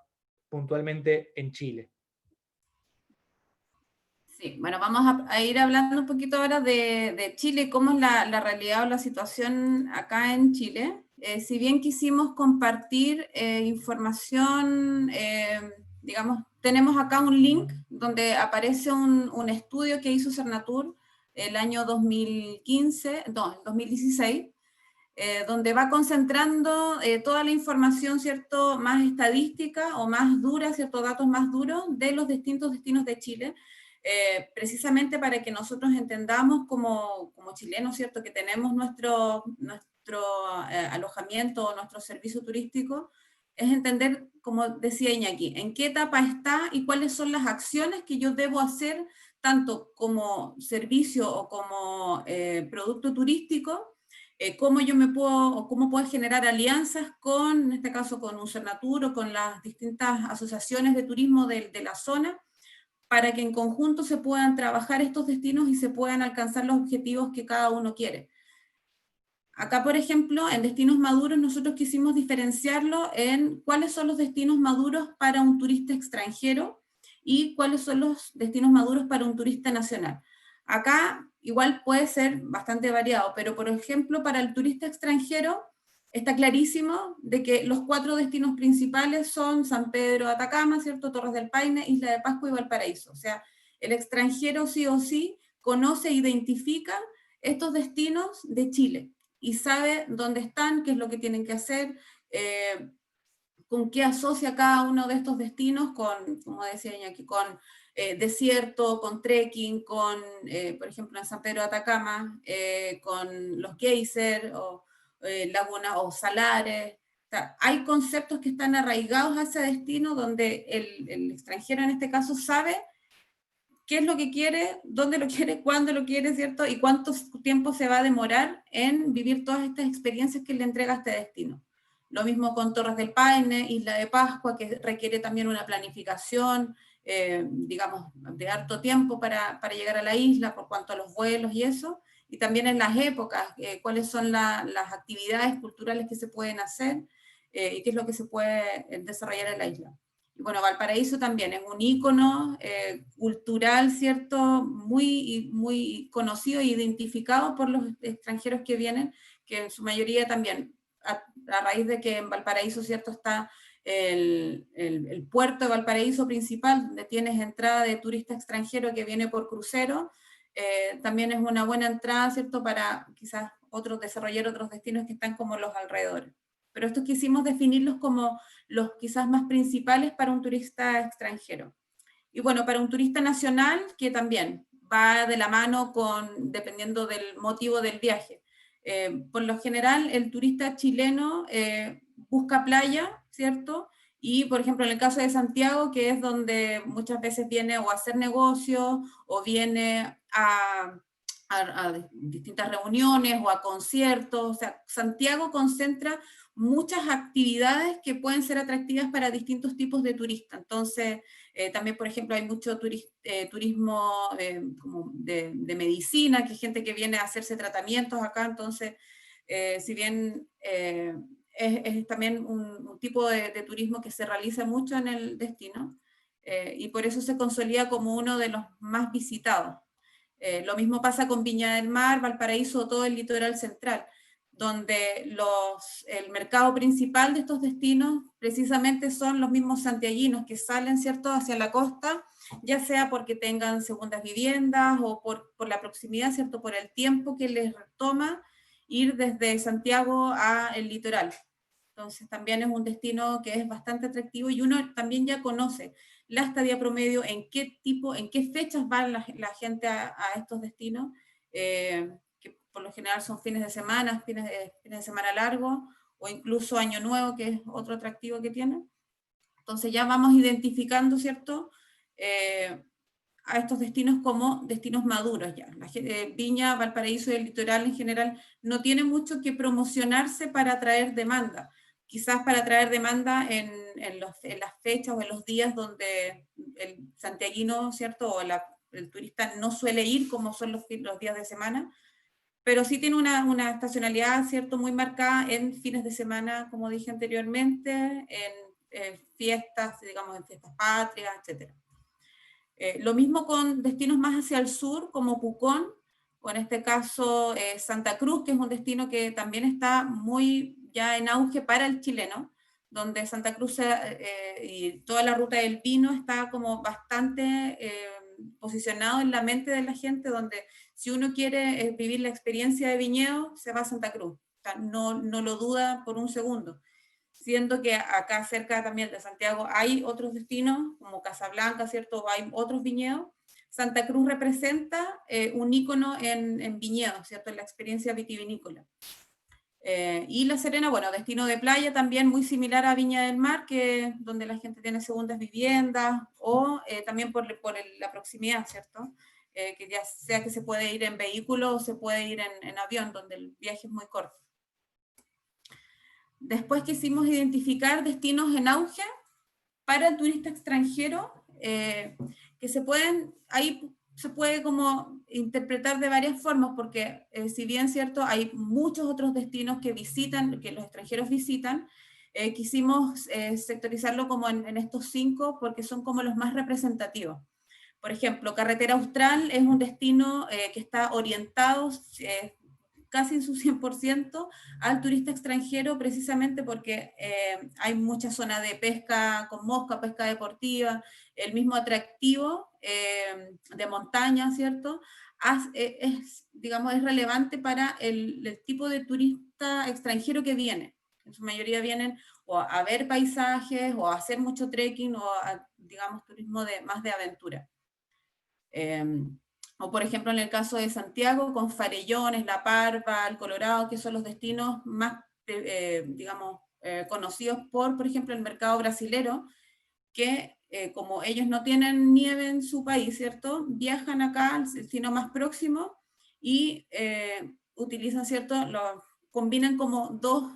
puntualmente en Chile. Sí, bueno, vamos a ir hablando un poquito ahora de Chile, cómo es la realidad o la situación acá en Chile. Si bien quisimos compartir información, digamos, tenemos acá un link donde aparece un estudio que hizo Cernatur el año 2016, donde va concentrando toda la información, ¿cierto?, más estadística o más dura, ¿cierto?, datos más duros de los distintos destinos de Chile, precisamente para que nosotros entendamos como chilenos, ¿cierto?, que tenemos nuestro alojamiento, nuestro servicio turístico, es entender, como decía Iñaki, en qué etapa está y cuáles son las acciones que yo debo hacer, tanto como servicio o como producto turístico, cómo yo cómo puedo generar alianzas con, en este caso, con un Cernatur o con las distintas asociaciones de turismo de la zona, para que en conjunto se puedan trabajar estos destinos y se puedan alcanzar los objetivos que cada uno quiere. Acá, por ejemplo, en destinos maduros nosotros quisimos diferenciarlo en cuáles son los destinos maduros para un turista extranjero y cuáles son los destinos maduros para un turista nacional. Acá igual puede ser bastante variado, pero por ejemplo para el turista extranjero está clarísimo de que los 4 destinos principales son San Pedro, Atacama, ¿cierto?, Torres del Paine, Isla de Pascua y Valparaíso. O sea, el extranjero sí o sí conoce e identifica estos destinos de Chile y sabe dónde están, qué es lo que tienen que hacer, con qué asocia cada uno de estos destinos, con, como decía Iñaki, con desierto, con trekking, con, por ejemplo, en San Pedro de Atacama, con los geysers, o lagunas o salares. O sea, hay conceptos que están arraigados a ese destino donde el extranjero en este caso sabe qué es lo que quiere, dónde lo quiere, cuándo lo quiere, ¿cierto? Y cuánto tiempo se va a demorar en vivir todas estas experiencias que le entrega este destino. Lo mismo con Torres del Paine, Isla de Pascua, que requiere también una planificación, digamos, de harto tiempo para llegar a la isla, por cuanto a los vuelos y eso, y también en las épocas, cuáles son las actividades culturales que se pueden hacer, y qué es lo que se puede desarrollar en la isla. Y bueno, Valparaíso también es un ícono cultural, ¿cierto?, muy conocido e identificado por los extranjeros que vienen, que en su mayoría también, a raíz de que en Valparaíso, ¿cierto?, está el puerto de Valparaíso principal, donde tienes entrada de turista extranjero que viene por crucero, también es una buena entrada, ¿cierto?, para quizás desarrollar otros destinos que están como los alrededores. Pero estos quisimos definirlos como los quizás más principales para un turista extranjero. Y bueno, para un turista nacional, que también va de la mano dependiendo del motivo del viaje. Por lo general, el turista chileno busca playa, ¿cierto? Y, por ejemplo, en el caso de Santiago, que es donde muchas veces viene o a hacer negocios, o viene a distintas reuniones o a conciertos. O sea, Santiago concentra muchas actividades que pueden ser atractivas para distintos tipos de turistas. Entonces, también, por ejemplo, hay mucho turismo como de medicina, que hay gente que viene a hacerse tratamientos acá, entonces, si bien es también un tipo de turismo que se realiza mucho en el destino, y por eso se consolida como uno de los más visitados. Lo mismo pasa con Viña del Mar, Valparaíso o todo el litoral central, donde el mercado principal de estos destinos precisamente son los mismos santiaguinos que salen, ¿cierto?, hacia la costa, ya sea porque tengan segundas viviendas o por la proximidad, ¿cierto?, por el tiempo que les toma ir desde Santiago al litoral. Entonces también es un destino que es bastante atractivo y uno también ya conoce la estadía promedio, en qué fechas va la gente a estos destinos, que por lo general son fines de semana, fines de semana largos, o incluso Año Nuevo, que es otro atractivo que tiene. Entonces ya vamos identificando, ¿cierto?, a estos destinos como destinos maduros ya. Viña, Valparaíso y el litoral en general no tiene mucho que promocionarse para atraer demanda. Quizás para atraer demanda en las fechas o en los días donde el santiaguino, ¿cierto?, o el turista no suele ir, como son los días de semana, pero sí tiene una estacionalidad, ¿cierto?, muy marcada en fines de semana, como dije anteriormente, en fiestas, digamos, en fiestas patrias, etc. Lo mismo con destinos más hacia el sur, como Pucón, o en este caso Santa Cruz, que es un destino que también está muy ya en auge para el chileno, donde Santa Cruz y toda la ruta del vino está como bastante posicionado en la mente de la gente, donde si uno quiere vivir la experiencia de viñedo, se va a Santa Cruz. O sea, no lo duda por un segundo. Siendo que acá cerca también de Santiago hay otros destinos, como Casablanca, ¿cierto? Hay otros viñedos. Santa Cruz representa un ícono en viñedos, ¿cierto? En la experiencia vitivinícola. Y La Serena, bueno, destino de playa también muy similar a Viña del Mar, donde la gente tiene segundas viviendas, o también por la proximidad, ¿cierto? Que ya sea que se puede ir en vehículo o se puede ir en avión, donde el viaje es muy corto. Después quisimos identificar destinos en auge para el turista extranjero, que ahí se puede como interpretar de varias formas, porque si bien cierto, hay muchos otros destinos que los extranjeros visitan, quisimos sectorizarlo como en estos 5, porque son como los más representativos. Por ejemplo, Carretera Austral es un destino que está orientado casi en su 100% al turista extranjero, precisamente porque hay mucha zona de pesca con mosca, pesca deportiva, el mismo atractivo de montaña, ¿cierto? Digamos, es relevante para el tipo de turista extranjero que viene. En su mayoría vienen o a ver paisajes, o a hacer mucho trekking, o digamos, turismo más de aventura. O por ejemplo en el caso de Santiago, con Farellones, La Parva, El Colorado, que son los destinos más, digamos, conocidos por ejemplo, el mercado brasilero, que como ellos no tienen nieve en su país, ¿cierto? Viajan acá al destino más próximo y utilizan, ¿cierto? Combinan como dos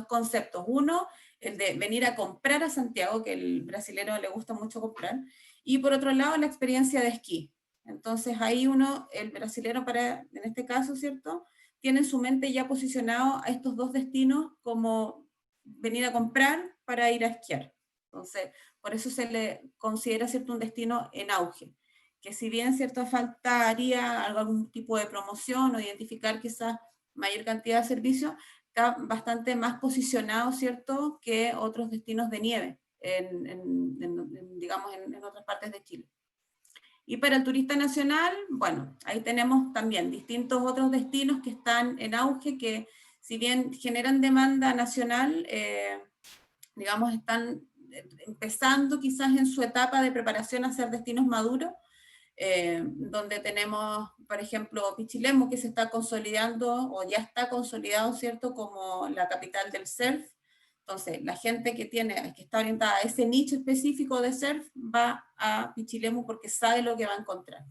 conceptos. Uno, el de venir a comprar a Santiago, que el brasilero le gusta mucho comprar, y por otro lado, la experiencia de esquí. Entonces ahí el brasilero en este caso, ¿cierto?, tiene en su mente ya posicionado a estos dos destinos como venir a comprar para ir a esquiar. Entonces, por eso se le considera, ¿cierto?, un destino en auge, que si bien, ¿cierto?, faltaría algún tipo de promoción o identificar quizás mayor cantidad de servicios, está bastante más posicionado, ¿cierto?, que otros destinos de nieve, digamos, en otras partes de Chile. Y para el turista nacional, bueno, ahí tenemos también distintos otros destinos que están en auge, que si bien generan demanda nacional, digamos, están empezando quizás en su etapa de preparación a ser destinos maduros, donde tenemos, por ejemplo, Pichilemu, que se está consolidando, o ya está consolidado, ¿cierto?, como la capital del surf. Entonces, la gente que está orientada a ese nicho específico de surf va a Pichilemu porque sabe lo que va a encontrar.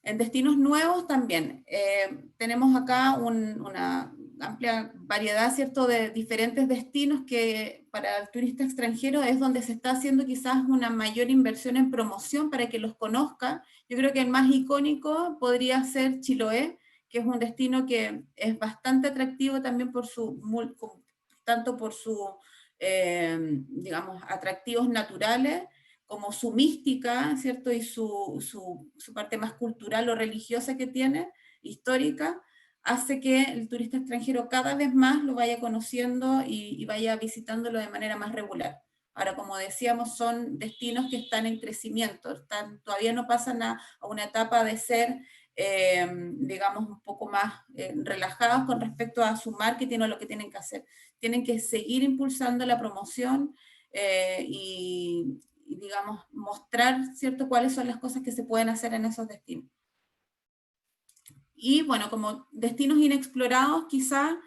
En destinos nuevos también tenemos acá amplia variedad, ¿cierto?, de diferentes destinos que para el turista extranjero es donde se está haciendo quizás una mayor inversión en promoción para que los conozca. Yo creo que el más icónico podría ser Chiloé, que es un destino que es bastante atractivo también por tanto por su, digamos, atractivos naturales, como su mística, ¿cierto?, y su parte más cultural o religiosa que tiene, histórica, hace que el turista extranjero cada vez más lo vaya conociendo y vaya visitándolo de manera más regular. Ahora, como decíamos, son destinos que están en crecimiento, todavía no pasan a una etapa de ser, digamos, un poco más relajados con respecto a su marketing o lo que tienen que hacer. Tienen que seguir impulsando la promoción y, digamos, mostrar, ¿cierto?, cuáles son las cosas que se pueden hacer en esos destinos. Y bueno, como destinos inexplorados, quizá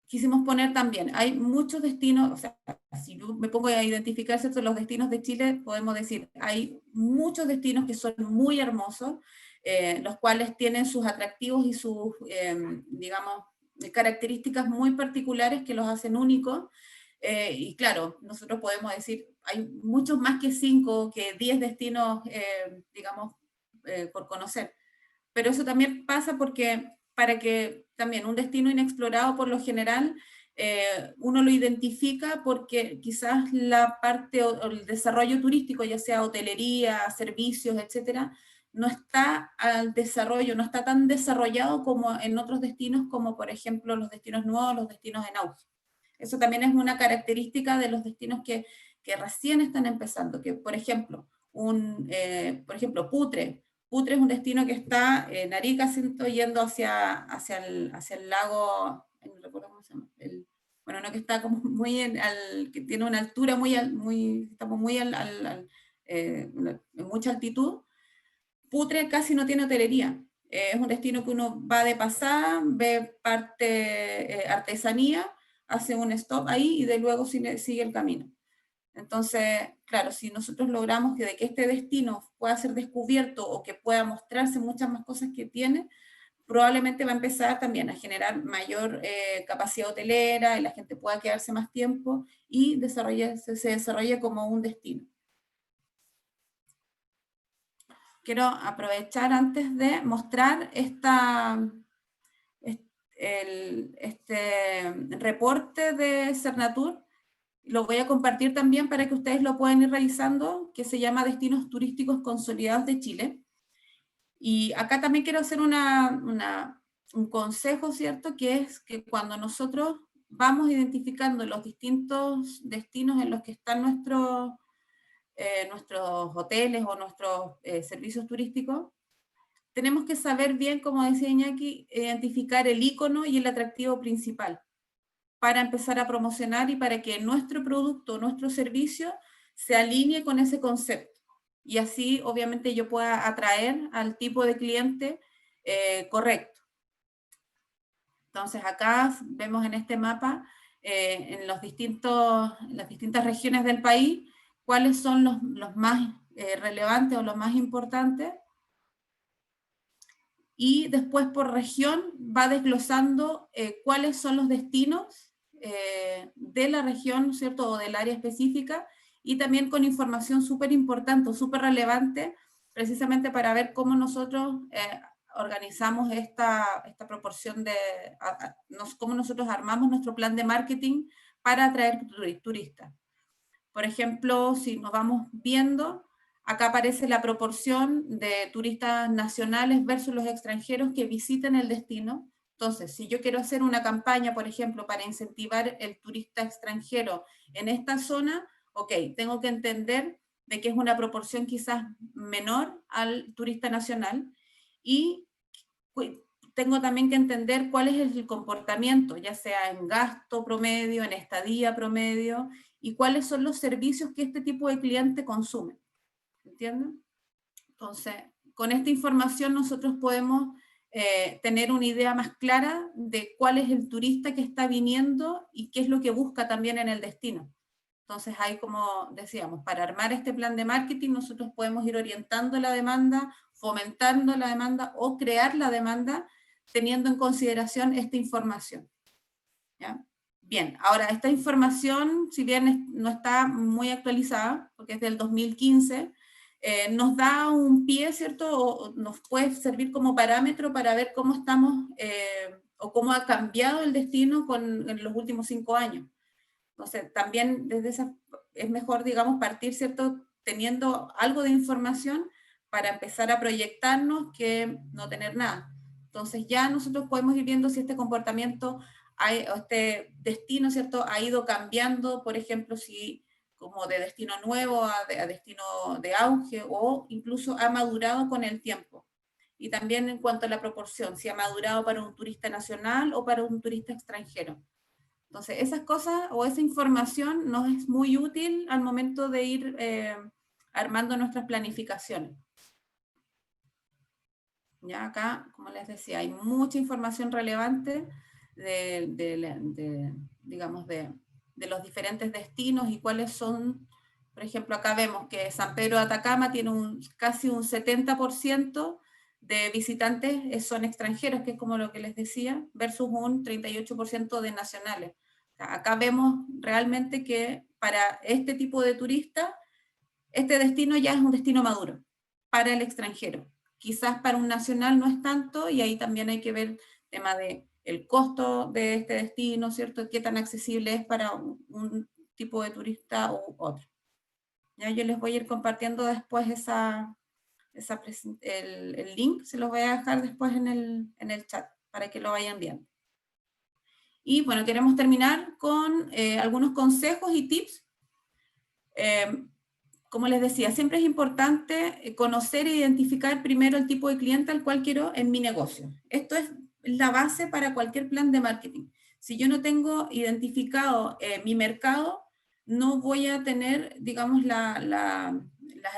quisimos poner también, hay muchos destinos, o sea, si yo me pongo a identificar, ¿cierto?, los destinos de Chile, podemos decir, hay muchos destinos que son muy hermosos, los cuales tienen sus atractivos y sus, digamos, características muy particulares que los hacen únicos, y claro, nosotros podemos decir, hay muchos más que 5, que 10 destinos, digamos, por conocer. Pero eso también pasa porque para que también un destino inexplorado por lo general, uno lo identifica porque quizás la parte o el desarrollo turístico, ya sea hotelería, servicios, etcétera, no está al desarrollo, no está tan desarrollado como en otros destinos, como por ejemplo los destinos nuevos, los destinos en auge. Eso también es una característica de los destinos que recién están empezando, que por ejemplo, Putre. Putre es un destino que está en Arica, yendo hacia el lago, no recuerdo cómo se llama, bueno, no, que está como muy que tiene una altura estamos muy en mucha altitud. Putre casi no tiene hotelería. Es un destino que uno va de pasada, ve parte artesanía, hace un stop ahí y de luego sigue el camino. Entonces, claro, si nosotros logramos que este destino pueda ser descubierto o que pueda mostrarse muchas más cosas que tiene, probablemente va a empezar también a generar mayor capacidad hotelera y la gente pueda quedarse más tiempo y se desarrolle como un destino. Quiero aprovechar antes de mostrar este reporte de Cernatur. Lo voy a compartir también para que ustedes lo puedan ir revisando, que se llama Destinos Turísticos Consolidados de Chile. Y acá también quiero hacer un consejo, ¿cierto? Que es que cuando nosotros vamos identificando los distintos destinos en los que están nuestros hoteles o nuestros servicios turísticos, tenemos que saber bien, como decía Iñaki, identificar el icono y el atractivo principal para empezar a promocionar y para que nuestro producto, nuestro servicio se alinee con ese concepto. Y así, obviamente, yo pueda atraer al tipo de cliente correcto. Entonces, acá vemos en este mapa, en las distintas regiones del país, cuáles son los más relevantes o los más importantes. Y después, por región, va desglosando cuáles son los destinos de la región, ¿cierto?, o del área específica, y también con información súper importante, súper relevante, precisamente para ver cómo nosotros organizamos esta proporción cómo nosotros armamos nuestro plan de marketing para atraer turistas. Por ejemplo, si nos vamos viendo, acá aparece la proporción de turistas nacionales versus los extranjeros que visiten el destino. Entonces, si yo quiero hacer una campaña, por ejemplo, para incentivar el turista extranjero en esta zona, ok, tengo que entender de que es una proporción quizás menor al turista nacional y tengo también que entender cuál es el comportamiento, ya sea en gasto promedio, en estadía promedio, y cuáles son los servicios que este tipo de cliente consume. ¿Entienden? Entonces, con esta información nosotros podemos tener una idea más clara de cuál es el turista que está viniendo y qué es lo que busca también en el destino. Entonces, ahí, como decíamos, para armar este plan de marketing nosotros podemos ir orientando la demanda, fomentando la demanda o crear la demanda teniendo en consideración esta información. ¿Ya? Bien, ahora esta información, si bien no está muy actualizada, porque es del 2015, nos da un pie, ¿cierto? O nos puede servir como parámetro para ver cómo estamos, o cómo ha cambiado el destino en los últimos 5 años. Entonces, también desde esa, es mejor, digamos, partir, ¿cierto? Teniendo algo de información para empezar a proyectarnos que no tener nada. Entonces ya nosotros podemos ir viendo si este comportamiento, o este destino, ¿cierto? Ha ido cambiando, por ejemplo, si como de destino nuevo a destino de auge, o incluso ha madurado con el tiempo. Y también en cuanto a la proporción, si ha madurado para un turista nacional o para un turista extranjero. Entonces, esas cosas o esa información nos es muy útil al momento de ir armando nuestras planificaciones. Ya acá, como les decía, hay mucha información relevante digamos, de los diferentes destinos y cuáles son. Por ejemplo, acá vemos que San Pedro de Atacama tiene casi un 70% de visitantes son extranjeros, que es como lo que les decía, versus un 38% de nacionales. Acá vemos realmente que para este tipo de turista, este destino ya es un destino maduro para el extranjero. Quizás para un nacional no es tanto, y ahí también hay que ver el tema del costo de este destino, ¿cierto? Qué tan accesible es para un tipo de turista u otro. Ya yo les voy a ir compartiendo después el link, se los voy a dejar después en el chat para que lo vayan viendo. Y bueno, queremos terminar con algunos consejos y tips. Como les decía, siempre es importante conocer e identificar primero el tipo de cliente al cual quiero en mi negocio. Esto es la base para cualquier plan de marketing. Si yo no tengo identificado mi mercado, no voy a tener, digamos, las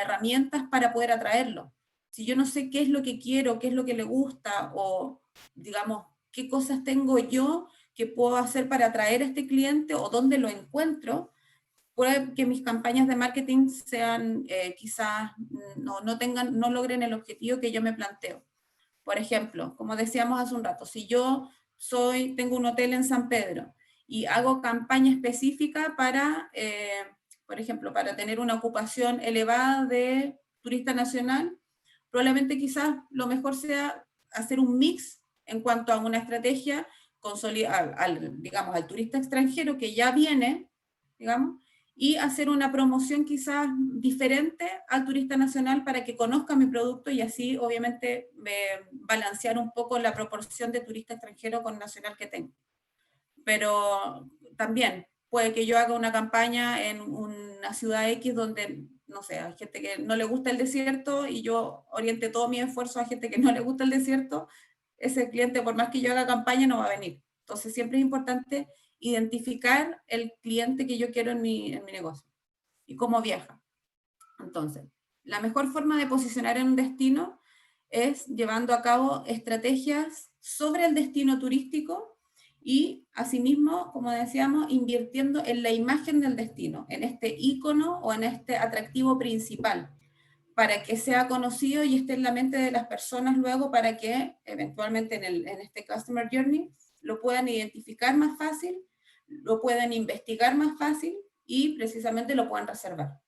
herramientas para poder atraerlo. Si yo no sé qué es lo que quiero, qué es lo que le gusta, o digamos, qué cosas tengo yo que puedo hacer para atraer a este cliente o dónde lo encuentro, puede que mis campañas de marketing sean quizás no logren el objetivo que yo me planteo. Por ejemplo, como decíamos hace un rato, si yo tengo un hotel en San Pedro y hago campaña específica para, por ejemplo, para tener una ocupación elevada de turista nacional, probablemente quizás lo mejor sea hacer un mix en cuanto a una estrategia digamos, al turista extranjero que ya viene, digamos, y hacer una promoción quizás diferente al turista nacional para que conozca mi producto y así obviamente balancear un poco la proporción de turista extranjero con nacional que tengo. Pero también puede que yo haga una campaña en una ciudad X donde, no sé, hay gente que no le gusta el desierto y yo oriente todo mi esfuerzo a gente que no le gusta el desierto. Ese cliente, por más que yo haga campaña, no va a venir. Entonces siempre es importante identificar el cliente que yo quiero en mi negocio y cómo viaja. Entonces, la mejor forma de posicionar en un destino es llevando a cabo estrategias sobre el destino turístico y, asimismo, como decíamos, invirtiendo en la imagen del destino, en este icono o en este atractivo principal, para que sea conocido y esté en la mente de las personas luego para que eventualmente en este Customer Journey lo puedan identificar más fácil, lo puedan investigar más fácil y precisamente lo puedan reservar.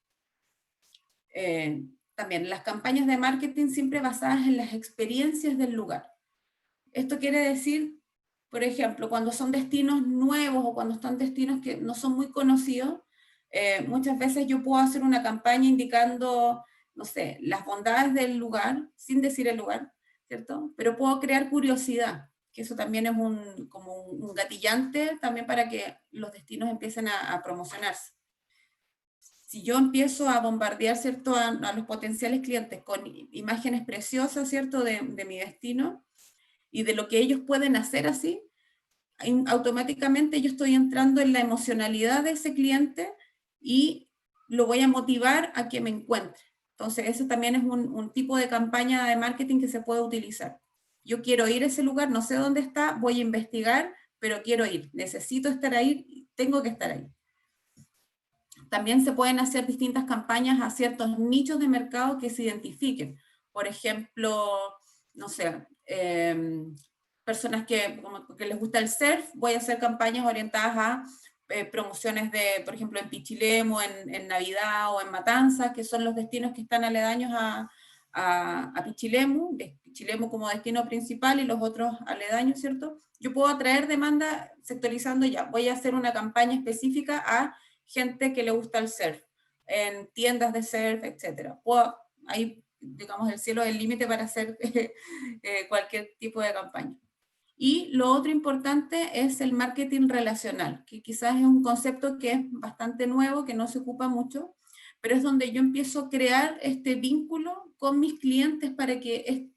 También las campañas de marketing siempre basadas en las experiencias del lugar. Esto quiere decir, por ejemplo, cuando son destinos nuevos o cuando están destinos que no son muy conocidos, muchas veces yo puedo hacer una campaña indicando, no sé, las bondades del lugar, sin decir el lugar, ¿cierto? Pero puedo crear curiosidad, que eso también es como un gatillante también para que los destinos empiecen a promocionarse. Si yo empiezo a bombardear, ¿cierto?, a los potenciales clientes con imágenes preciosas, ¿cierto?, de mi destino y de lo que ellos pueden hacer así, automáticamente yo estoy entrando en la emocionalidad de ese cliente y lo voy a motivar a que me encuentre. Entonces, eso también es un tipo de campaña de marketing que se puede utilizar. Yo quiero ir a ese lugar, no sé dónde está, voy a investigar, pero quiero ir, necesito estar ahí, tengo que estar ahí. También se pueden hacer distintas campañas a ciertos nichos de mercado que se identifiquen. Por ejemplo, no sé, personas que les gusta el surf, voy a hacer campañas orientadas a promociones de, por ejemplo, en Pichilemu, en Navidad o en Matanzas, que son los destinos que están aledaños a Pichilemu, Pichilemu como destino principal y los otros aledaños, ¿cierto? Yo puedo atraer demanda sectorizando ya, voy a hacer una campaña específica a gente que le gusta el surf, en tiendas de surf, etc. Ahí, digamos, el cielo es el límite para hacer cualquier tipo de campaña. Y lo otro importante es el marketing relacional, que quizás es un concepto que es bastante nuevo, que no se ocupa mucho, pero es donde yo empiezo a crear este vínculo con mis clientes para que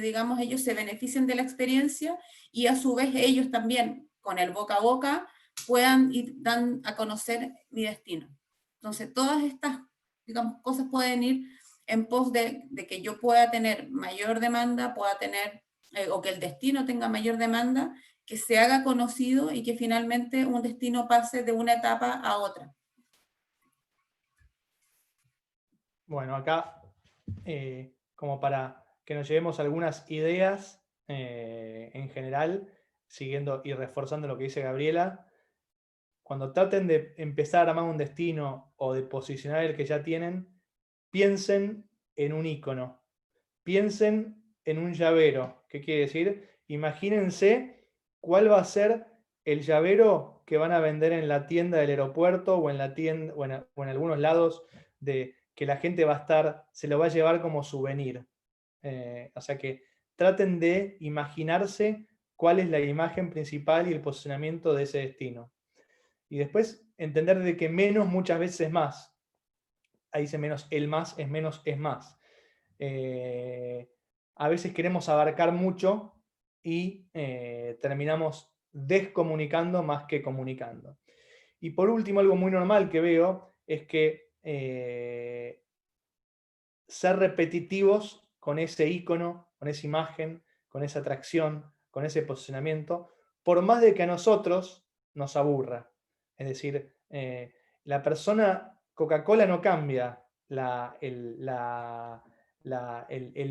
digamos, ellos se beneficien de la experiencia y a su vez ellos también, con el boca a boca, puedan ir a conocer mi destino. Entonces, todas estas, digamos, cosas pueden ir en pos de que yo pueda tener mayor demanda, pueda tener o que el destino tenga mayor demanda, que se haga conocido y que finalmente un destino pase de una etapa a otra. Bueno, acá, como para que nos llevemos algunas ideas en general, siguiendo y reforzando lo que dice Gabriela, cuando traten de empezar a armar un destino o de posicionar el que ya tienen, piensen en un icono, piensen en un llavero. ¿Qué quiere decir? Imagínense cuál va a ser el llavero que van a vender en la tienda del aeropuerto o en la tienda o en algunos lados de que la gente va a estar, se lo va a llevar como souvenir. O sea que traten de imaginarse cuál es la imagen principal y el posicionamiento de ese destino. Y después entender de que menos muchas veces es más. Ahí dice menos, el más es menos es más. A veces queremos abarcar mucho y terminamos descomunicando más que comunicando. Y por último, algo muy normal que veo es que ser repetitivos con ese icono, con esa imagen, con esa atracción, con ese posicionamiento, por más de que a nosotros nos aburra. Es decir, la persona Coca-Cola no cambia el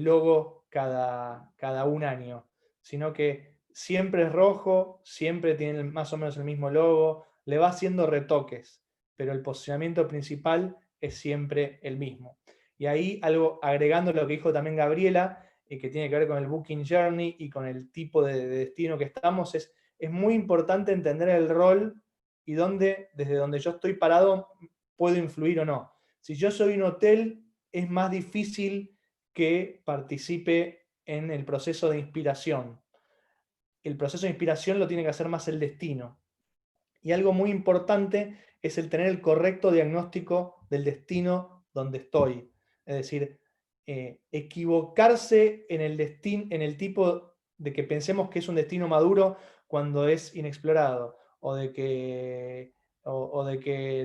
logo cada un año, sino que siempre es rojo, siempre tiene más o menos el mismo logo, le va haciendo retoques, pero el posicionamiento principal es siempre el mismo. Y ahí algo, agregando lo que dijo también Gabriela, que tiene que ver con el Booking Journey y con el tipo de destino que estamos, es muy importante entender el rol y desde donde yo estoy parado puedo influir o no. Si yo soy un hotel, es más difícil que participe en el proceso de inspiración. El proceso de inspiración lo tiene que hacer más el destino. Y algo muy importante es el tener el correcto diagnóstico del destino donde estoy. Es decir, equivocarse en el tipo de que pensemos que es un destino maduro cuando es inexplorado, o de que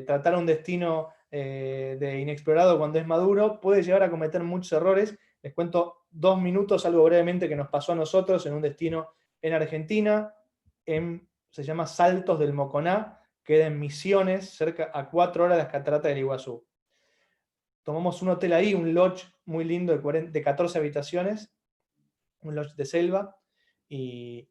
tratar un destino de inexplorado cuando es maduro puede llevar a cometer muchos errores. Les cuento 2 minutos, algo brevemente que nos pasó a nosotros en un destino en Argentina, se llama Saltos del Moconá, queda en Misiones, cerca a 4 horas de las cataratas del Iguazú. Tomamos un hotel ahí, un lodge muy lindo de 14 habitaciones, un lodge de selva, y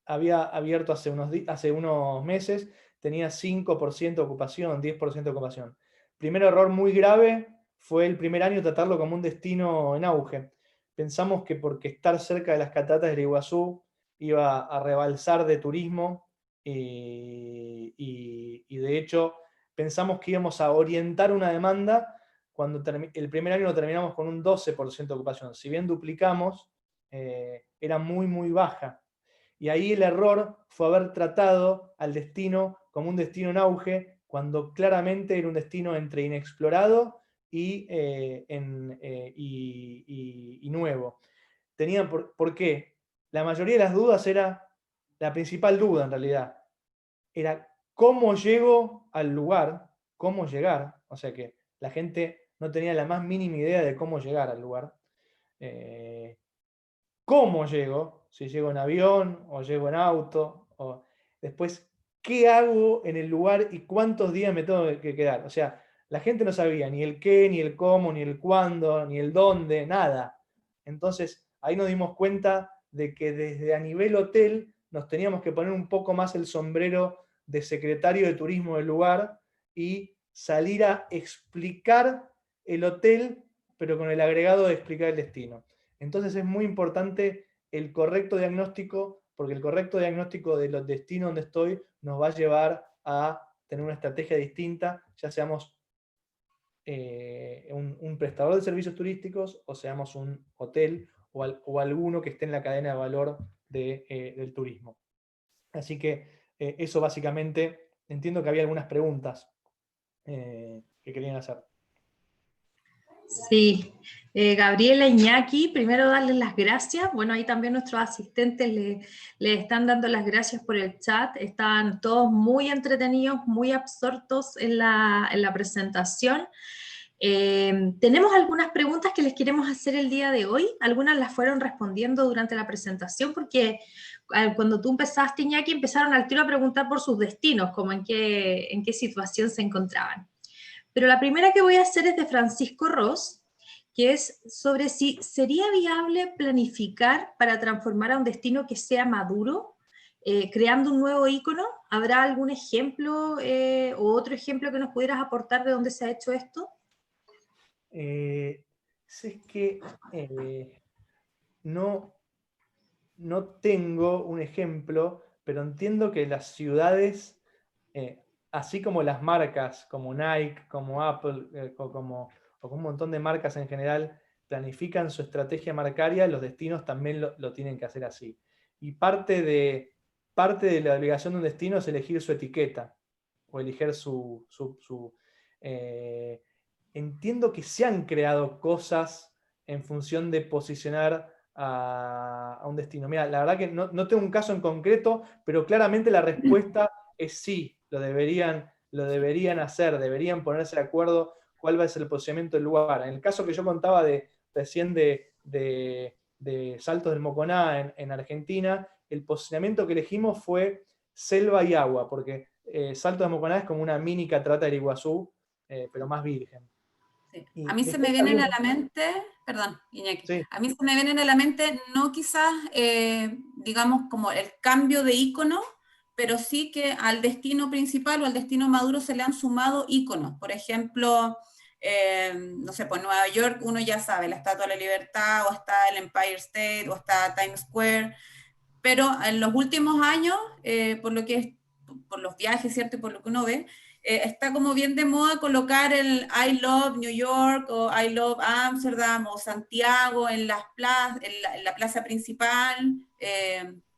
había abierto hace unos meses, tenía 5% de ocupación, 10% de ocupación. Primer error muy grave fue el primer año tratarlo como un destino en auge. Pensamos que porque estar cerca de las cataratas del Iguazú iba a rebalsar de turismo y de hecho pensamos que íbamos a orientar una demanda cuando el primer año lo terminamos con un 12% de ocupación. Si bien duplicamos, era muy, muy baja. Y ahí el error fue haber tratado al destino como un destino en auge, cuando claramente era un destino entre inexplorado y nuevo. ¿Por qué? La mayoría de las dudas era, la principal duda en realidad, era cómo llego al lugar, cómo llegar. O sea que la gente no tenía la más mínima idea de cómo llegar al lugar. ¿Cómo llego? Si llego en avión o llego en auto. Después, ¿qué hago en el lugar y cuántos días me tengo que quedar? O sea, la gente no sabía ni el qué, ni el cómo, ni el cuándo, ni el dónde, nada. Entonces, ahí nos dimos cuenta de que desde a nivel hotel nos teníamos que poner un poco más el sombrero de secretario de turismo del lugar y salir a explicar el hotel, pero con el agregado de explicar el destino. Entonces es muy importante el correcto diagnóstico, porque el correcto diagnóstico de los destinos donde estoy nos va a llevar a tener una estrategia distinta, ya seamos un prestador de servicios turísticos o seamos un hotel o alguno que esté en la cadena de valor del turismo. Así que eso básicamente, entiendo que había algunas preguntas que querían hacer. Sí, Gabriela, Iñaki, primero darles las gracias. Bueno, ahí también nuestros asistentes le están dando las gracias por el chat. Están todos muy entretenidos, muy absortos en la presentación. Tenemos algunas preguntas que les queremos hacer el día de hoy. Algunas las fueron respondiendo durante la presentación porque cuando tú empezaste, Iñaki, empezaron al tiro a preguntar por sus destinos, como en qué situación se encontraban. Pero la primera que voy a hacer es de Francisco Ross, que es sobre si sería viable planificar para transformar a un destino que sea maduro, creando un nuevo ícono. ¿Habrá algún ejemplo o otro ejemplo que nos pudieras aportar de dónde se ha hecho esto? Es que no tengo un ejemplo, pero entiendo que las ciudades, así como las marcas como Nike, como Apple, o como un montón de marcas en general, planifican su estrategia marcaria, los destinos también lo tienen que hacer así. Y parte de la obligación de un destino es elegir su etiqueta, o elegir entiendo que se han creado cosas en función de posicionar a un destino. Mira, la verdad que no tengo un caso en concreto, pero claramente la respuesta es sí, lo deberían hacer, deberían ponerse de acuerdo cuál va a ser el posicionamiento del lugar. En el caso que yo contaba recién de Saltos del Moconá en Argentina, el posicionamiento que elegimos fue selva y agua, porque Saltos del Moconá es como una mini catarata del Iguazú, pero más virgen. Sí. Y A mí se me vienen a la mente, perdón, Iñaki, sí. a mí se me vienen a la mente no quizás, digamos, como el cambio de icono, pero sí que al destino principal o al destino maduro se le han sumado iconos. Por ejemplo, no sé, pues Nueva York, uno ya sabe, la Estatua de la Libertad, o está el Empire State, o está Times Square, pero en los últimos años, por los viajes, ¿cierto? Y por lo que uno ve, está como bien de moda colocar el I Love New York o I Love Amsterdam o Santiago en la plaza principal.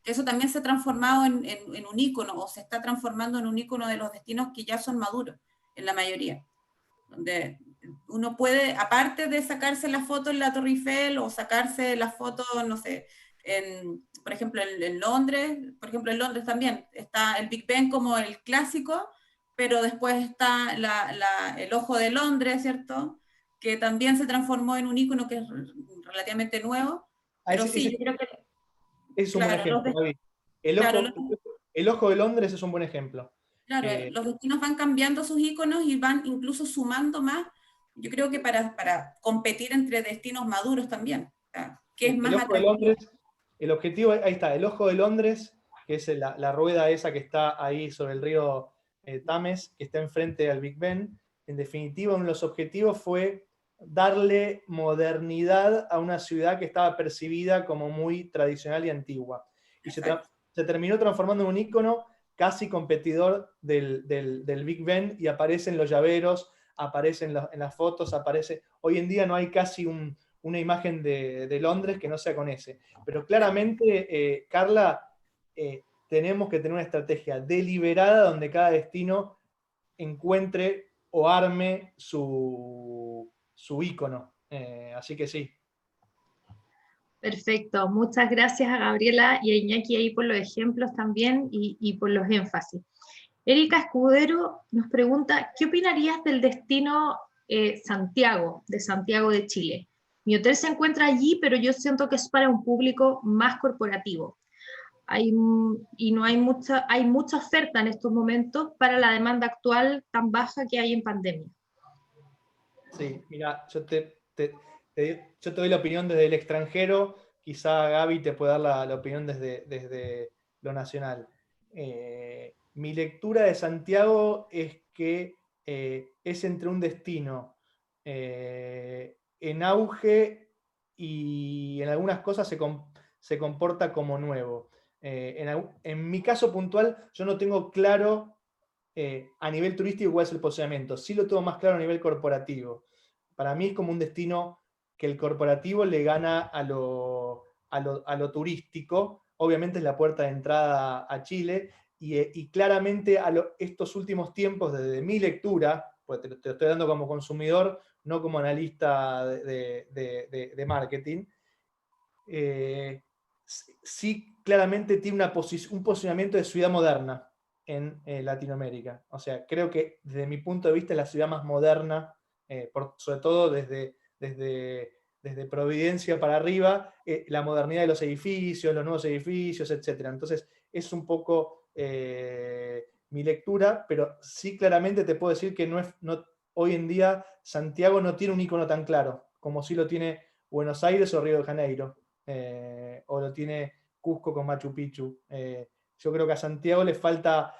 Eso también se ha transformado en un ícono, o se está transformando en un ícono de los destinos que ya son maduros, en la mayoría. Donde uno puede, aparte de sacarse la foto en la Torre Eiffel o sacarse la foto, no sé, por ejemplo, en Londres, también está el Big Ben como el clásico, pero después está el Ojo de Londres, ¿cierto? Que también se transformó en un ícono que es relativamente nuevo. Pero sí, yo creo que... Es un buen ejemplo, David. El Ojo de Londres es un buen ejemplo. Claro, los destinos van cambiando sus íconos y van incluso sumando más, yo creo que para competir entre destinos maduros también, que es más atractivo. El objetivo, ahí está, el Ojo de Londres, que es la rueda esa que está ahí sobre el río Thames, que está enfrente al Big Ben. En definitiva, uno de los objetivos fue darle modernidad a una ciudad que estaba percibida como muy tradicional y antigua. Y se terminó transformando en un ícono casi competidor del Big Ben, y aparecen los llaveros, aparecen en las fotos, hoy en día no hay casi una imagen de Londres que no sea con ese. Pero claramente, Carla, tenemos que tener una estrategia deliberada donde cada destino encuentre o arme su ícono. Así que sí. Perfecto, muchas gracias a Gabriela y a Iñaki ahí por los ejemplos también y por los énfasis. Erika Escudero nos pregunta, ¿qué opinarías del destino Santiago, de Santiago de Chile? Mi hotel se encuentra allí, pero yo siento que es para un público más corporativo. Hay mucha oferta en estos momentos para la demanda actual tan baja que hay en pandemia. Sí, mira, yo te doy la opinión desde el extranjero. quizá Gaby te puede dar la opinión desde lo nacional. Mi lectura de Santiago es que es entre un destino en auge y en algunas cosas se comporta como nuevo. En mi caso puntual, yo no tengo claro a nivel turístico cuál es el posicionamiento. Sí lo tengo más claro a nivel corporativo. Para mí es como un destino que el corporativo le gana a lo turístico. Obviamente es la puerta de entrada a Chile y claramente estos últimos tiempos, desde mi lectura, pues te lo estoy dando como consumidor, no como analista de marketing, sí claramente tiene un posicionamiento de ciudad moderna en Latinoamérica. O sea, creo que desde mi punto de vista es la ciudad más moderna, sobre todo desde Providencia para arriba, la modernidad de los edificios, los nuevos edificios, etc. Entonces, es un poco mi lectura, pero sí claramente te puedo decir que hoy en día Santiago no tiene un icono tan claro, como sí lo tiene Buenos Aires o Río de Janeiro, o lo tiene Cusco con Machu Picchu. Yo creo que a Santiago le falta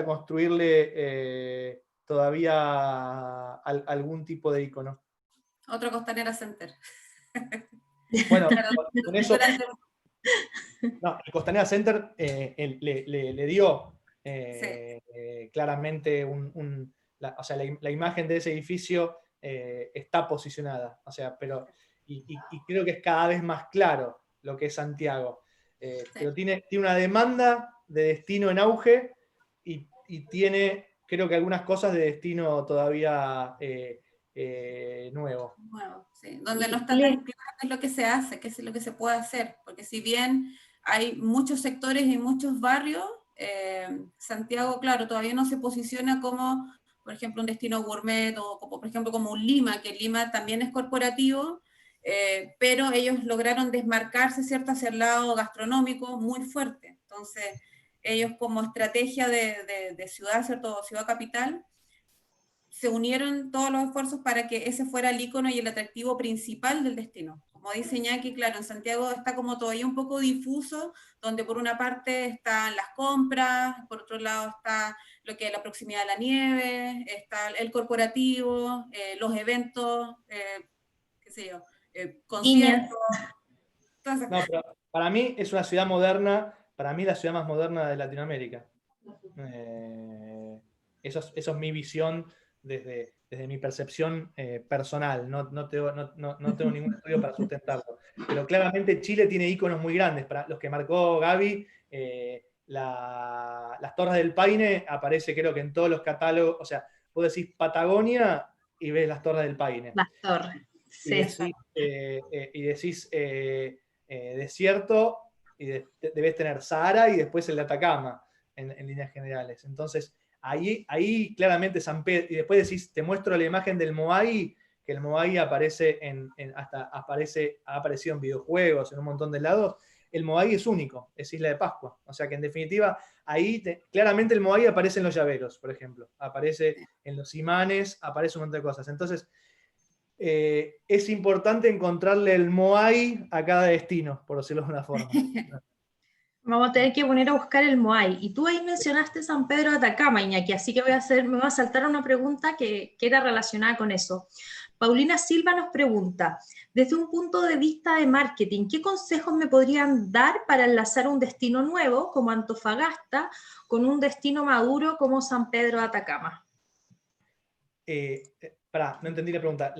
construirle todavía algún tipo de icono. Otro Costanera Center. Bueno, Claro, con eso, durante- no, el Costanera Center le dio sí, claramente o sea, la imagen de ese edificio está posicionada. O sea, y creo que es cada vez más claro lo que es Santiago. Pero sí. tiene una demanda de destino en auge y tiene, creo que algunas cosas de destino todavía nuevo. Nuevo, sí. Donde no está tan Le- claro qué es lo que se hace, qué es lo que se puede hacer, porque si bien hay muchos sectores y muchos barrios, Santiago, claro, todavía no se posiciona como, por ejemplo, un destino gourmet o como, por ejemplo, como un Lima, que Lima también es corporativo, pero ellos lograron desmarcarse, ¿cierto?, hacia el lado gastronómico muy fuerte. Entonces, ellos como estrategia de ciudad, ¿cierto?, ciudad capital, se unieron todos los esfuerzos para que ese fuera el icono y el atractivo principal del destino. Como dice Iñaki, claro, en Santiago está como todavía un poco difuso, donde por una parte están las compras, por otro lado está lo que es la proximidad de la nieve, está el corporativo, los eventos, qué sé yo, Niñas, conciertos, todas esas No, cosas. pero para mí es una ciudad moderna, para mí la ciudad más moderna de Latinoamérica. Eso es mi visión desde mi percepción personal. No tengo ningún estudio para sustentarlo. Pero claramente Chile tiene íconos muy grandes. Para los que marcó Gaby, las Torres del Paine aparece creo que en todos los catálogos. O sea, vos decís Patagonia y ves las Torres del Paine. las torres. Y Sí. decís desierto y debes tener Sahara y después el de Atacama en líneas generales. Entonces, ahí claramente San Pedro, y después decís, te muestro la imagen del Moai, que el Moai aparece ha aparecido en videojuegos, en un montón de lados. El Moai es único, es Isla de Pascua. O sea que en definitiva, claramente el Moai aparece en los llaveros, por ejemplo. Aparece en los imanes, aparece un montón de cosas. Entonces, es importante encontrarle el Moai a cada destino, por decirlo de una forma. Vamos a tener que poner a buscar el Moai. Y tú ahí mencionaste San Pedro de Atacama, Iñaki, así que me va a saltar una pregunta que era relacionada con eso. Paulina Silva nos pregunta, desde un punto de vista de marketing, ¿qué consejos me podrían dar para enlazar un destino nuevo como Antofagasta con un destino maduro como San Pedro de Atacama? No entendí la pregunta.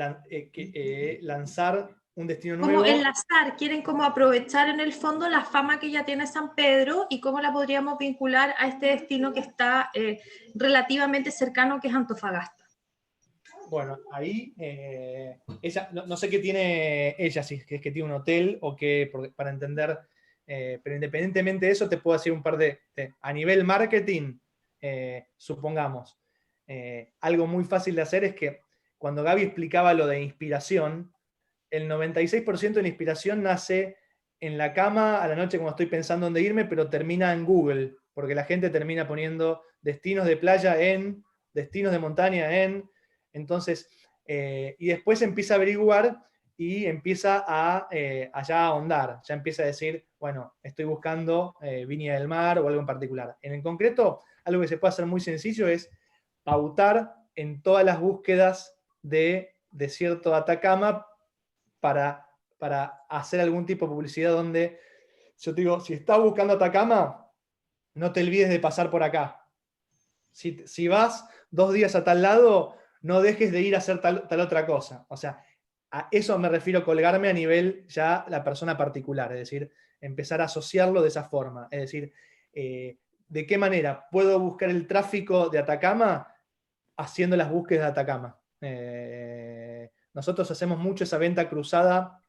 Lanzar un destino Como nuevo. enlazar, quieren como aprovechar en el fondo la fama que ya tiene San Pedro y cómo la podríamos vincular a este destino que está relativamente cercano, que es Antofagasta. Bueno, ahí ella, no sé qué tiene ella, si es que tiene un hotel o qué, para entender, pero independientemente de eso, te puedo decir un par a nivel marketing, supongamos, algo muy fácil de hacer es que cuando Gaby explicaba lo de inspiración, el 96% de la inspiración nace en la cama a la noche cuando estoy pensando dónde irme, pero termina en Google, porque la gente termina poniendo destinos de playa destinos de montaña entonces, y después empieza a averiguar y empieza a ya ahondar, ya empieza a decir, bueno, estoy buscando Viña del Mar o algo en particular. En el concreto, algo que se puede hacer muy sencillo es pautar en todas las búsquedas de desierto de Atacama para hacer algún tipo de publicidad donde yo te digo, si estás buscando Atacama, no te olvides de pasar por acá. Si vas 2 días a tal lado, no dejes de ir a hacer tal otra cosa. O sea, a eso me refiero colgarme a nivel ya la persona particular, es decir, empezar a asociarlo de esa forma. Es decir, ¿de qué manera puedo buscar el tráfico de Atacama? Haciendo las búsquedas de Atacama. Nosotros hacemos mucho esa venta cruzada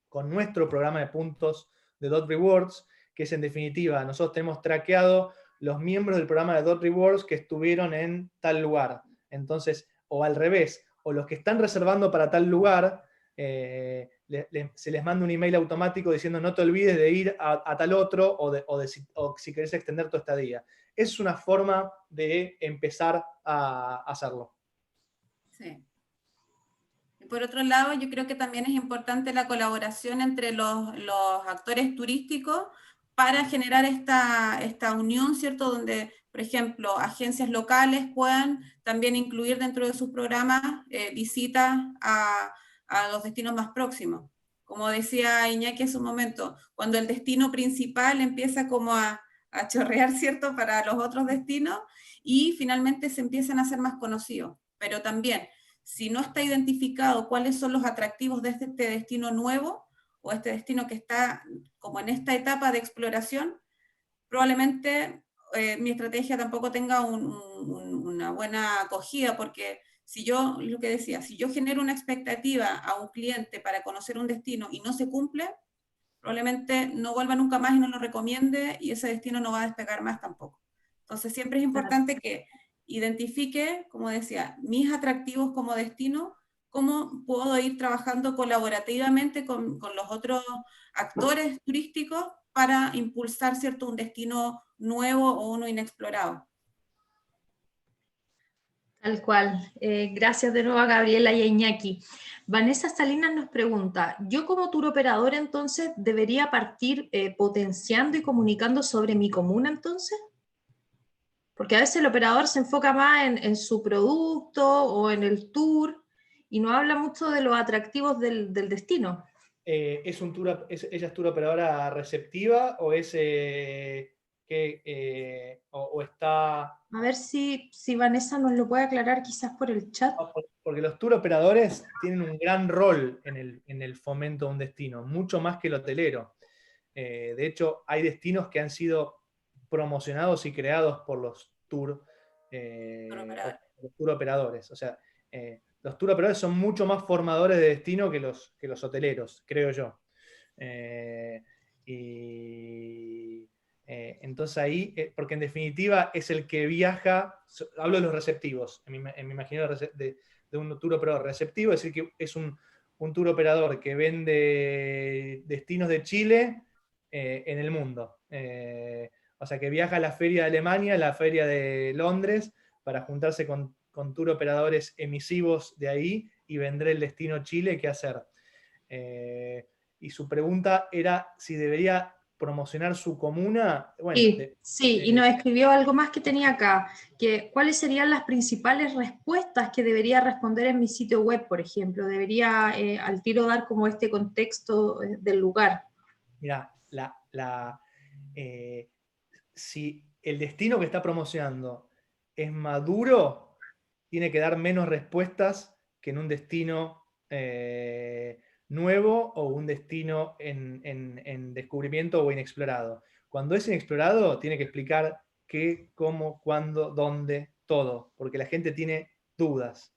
con nuestro programa de puntos de Dot Rewards, que es en definitiva, nosotros tenemos traqueado los miembros del programa de Dot Rewards que estuvieron en tal lugar. Entonces, o al revés, o los que están reservando para tal lugar, se les manda un email automático diciendo no te olvides de ir a tal otro, o si querés extender tu estadía. Es una forma de empezar a hacerlo. Sí. Y por otro lado, yo creo que también es importante la colaboración entre los actores turísticos para generar esta unión, ¿cierto? Donde, por ejemplo, agencias locales puedan también incluir dentro de sus programas visitas a los destinos más próximos. Como decía Iñaki hace un momento, cuando el destino principal empieza como a chorrear, ¿cierto? Para los otros destinos y finalmente se empiezan a hacer más conocidos. Pero también, si no está identificado cuáles son los atractivos de este destino nuevo o este destino que está como en esta etapa de exploración, probablemente mi estrategia tampoco tenga una buena acogida, porque si yo, lo que decía, si yo genero una expectativa a un cliente para conocer un destino y no se cumple, probablemente no vuelva nunca más y no lo recomiende y ese destino no va a despegar más tampoco. Entonces siempre es importante que identifique, como decía, mis atractivos como destino, cómo puedo ir trabajando colaborativamente con los otros actores turísticos para impulsar, ¿cierto?, un destino nuevo o uno inexplorado. Tal cual. Gracias de nuevo a Gabriela y a Iñaki. Vanessa Salinas nos pregunta, ¿yo como tour operador entonces debería partir potenciando y comunicando sobre mi comuna entonces? Porque a veces el operador se enfoca más en su producto o en el tour y no habla mucho de los atractivos del destino. ¿Ella es tour operadora receptiva o es o está? A ver si Vanessa nos lo puede aclarar quizás por el chat. Porque los tour operadores tienen un gran rol en el fomento de un destino, mucho más que el hotelero. De hecho, hay destinos que han sido promocionados y creados por los tour operadores. O sea, los tour operadores son mucho más formadores de destino que los hoteleros, creo yo. Entonces ahí, porque en definitiva es el que viaja, hablo de los receptivos, me imagino de un tour operador receptivo, es decir, que es un tour operador que vende destinos de Chile en el mundo. O sea, que viaja a la feria de Alemania, a la feria de Londres, para juntarse con tour operadores emisivos de ahí y vender el destino Chile, ¿qué hacer? Y su pregunta era si debería promocionar su comuna. Bueno, sí, y nos escribió algo más que tenía acá, que cuáles serían las principales respuestas que debería responder en mi sitio web, por ejemplo. Debería al tiro dar como este contexto del lugar. Mira, si el destino que está promocionando es maduro, tiene que dar menos respuestas que en un destino nuevo o un destino en descubrimiento o inexplorado. Cuando es inexplorado, tiene que explicar qué, cómo, cuándo, dónde, todo, porque la gente tiene dudas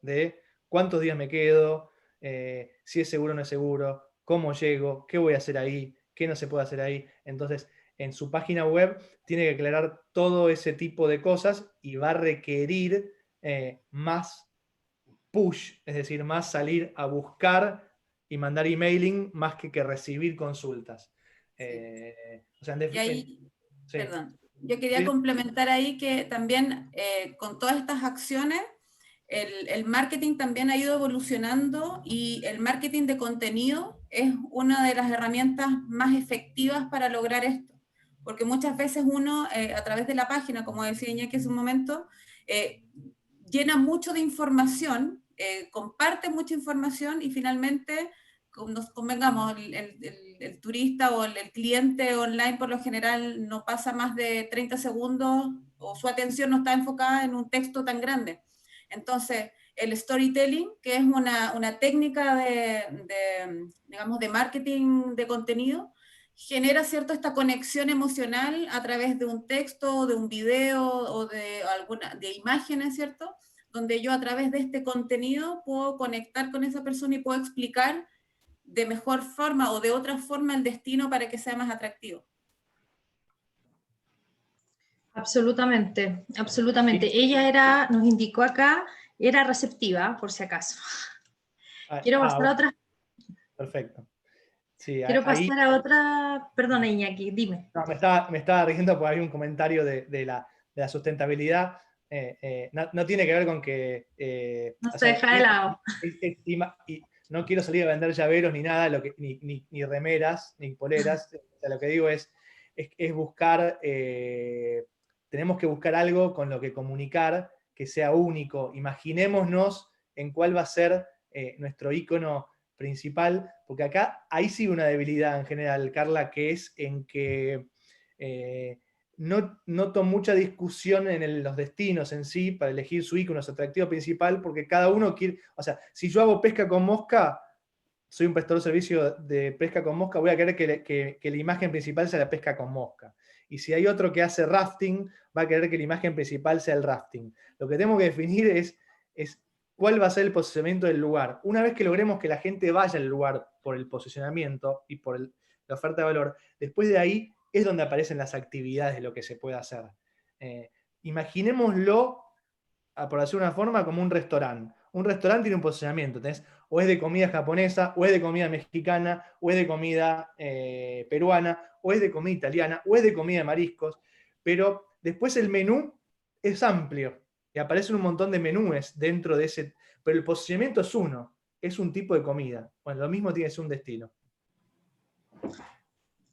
de cuántos días me quedo, si es seguro o no es seguro, cómo llego, qué voy a hacer ahí, qué no se puede hacer ahí. Entonces, en su página web tiene que aclarar todo ese tipo de cosas y va a requerir más push, es decir, más salir a buscar y mandar emailing más que recibir consultas. Sí. O sea, y ahí, sí. Perdón, yo quería complementar ahí que también con todas estas acciones el marketing también ha ido evolucionando y el marketing de contenido es una de las herramientas más efectivas para lograr esto. Porque muchas veces uno, a través de la página, como decía Iñaki hace un momento, llena mucho de información, comparte mucha información y finalmente, nos convengamos, el turista o el cliente online por lo general no pasa más de 30 segundos o su atención no está enfocada en un texto tan grande. Entonces, el storytelling, que es una técnica digamos, de marketing de contenido, genera, ¿cierto?, esta conexión emocional a través de un texto, de un video o de imágenes, ¿cierto?, donde yo a través de este contenido puedo conectar con esa persona y puedo explicar de mejor forma o de otra forma el destino para que sea más atractivo. Absolutamente, absolutamente. Ella nos indicó acá, era receptiva, por si acaso. Quiero pasar a otra. Perfecto. Sí, Quiero ahí, pasar a otra. Perdona, Iñaki, dime. no, me estaba riendo porque hay un comentario de la sustentabilidad. No tiene que ver con que... No se deja de lado. Y no quiero salir a vender llaveros ni nada, ni remeras, ni poleras. O sea, lo que digo es buscar... tenemos que buscar algo con lo que comunicar que sea único. Imaginémonos en cuál va a ser nuestro icono principal, porque acá ahí sí una debilidad en general, Carla, que es en que no noto mucha discusión en los destinos en sí para elegir su icono, su atractivo principal, porque cada uno quiere, o sea, si yo hago pesca con mosca, soy un prestador de servicio de pesca con mosca, voy a querer que la imagen principal sea la pesca con mosca. Y si hay otro que hace rafting, va a querer que la imagen principal sea el rafting. Lo que tenemos que definir es cuál va a ser el posicionamiento del lugar. Una vez que logremos que la gente vaya al lugar por el posicionamiento y por la oferta de valor, después de ahí es donde aparecen las actividades de lo que se puede hacer. Imaginémoslo, por hacer una forma, como un restaurante. Un restaurante tiene un posicionamiento, ¿tenés? O es de comida japonesa, o es de comida mexicana, o es de comida peruana, o es de comida italiana, o es de comida de mariscos, pero después el menú es amplio, y aparecen un montón de menúes dentro de ese, pero el posicionamiento es uno, es un tipo de comida. Bueno, lo mismo tiene que ser un destino.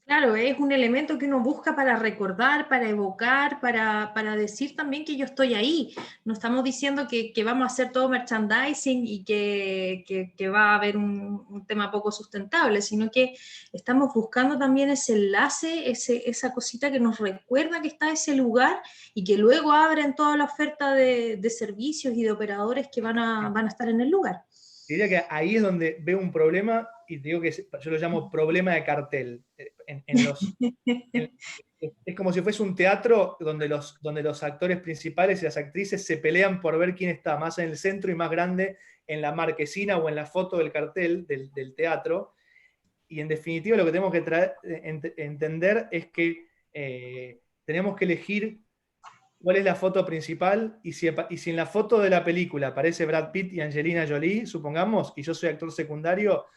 Claro, es un elemento que uno busca para recordar, para evocar, para decir también que yo estoy ahí. No estamos diciendo que vamos a hacer todo merchandising y que va a haber un tema poco sustentable, sino que estamos buscando también ese enlace, esa cosita que nos recuerda que está ese lugar y que luego abren toda la oferta de servicios y de operadores que van a estar en el lugar. Diría que ahí es donde veo un problema, y te digo que yo lo llamo problema de cartel. Es como si fuese un teatro donde los actores principales y las actrices se pelean por ver quién está más en el centro y más grande en la marquesina o en la foto del cartel del teatro. Y en definitiva lo que tenemos que entender es que tenemos que elegir cuál es la foto principal, y si en la foto de la película aparece Brad Pitt y Angelina Jolie, supongamos, y yo soy actor secundario,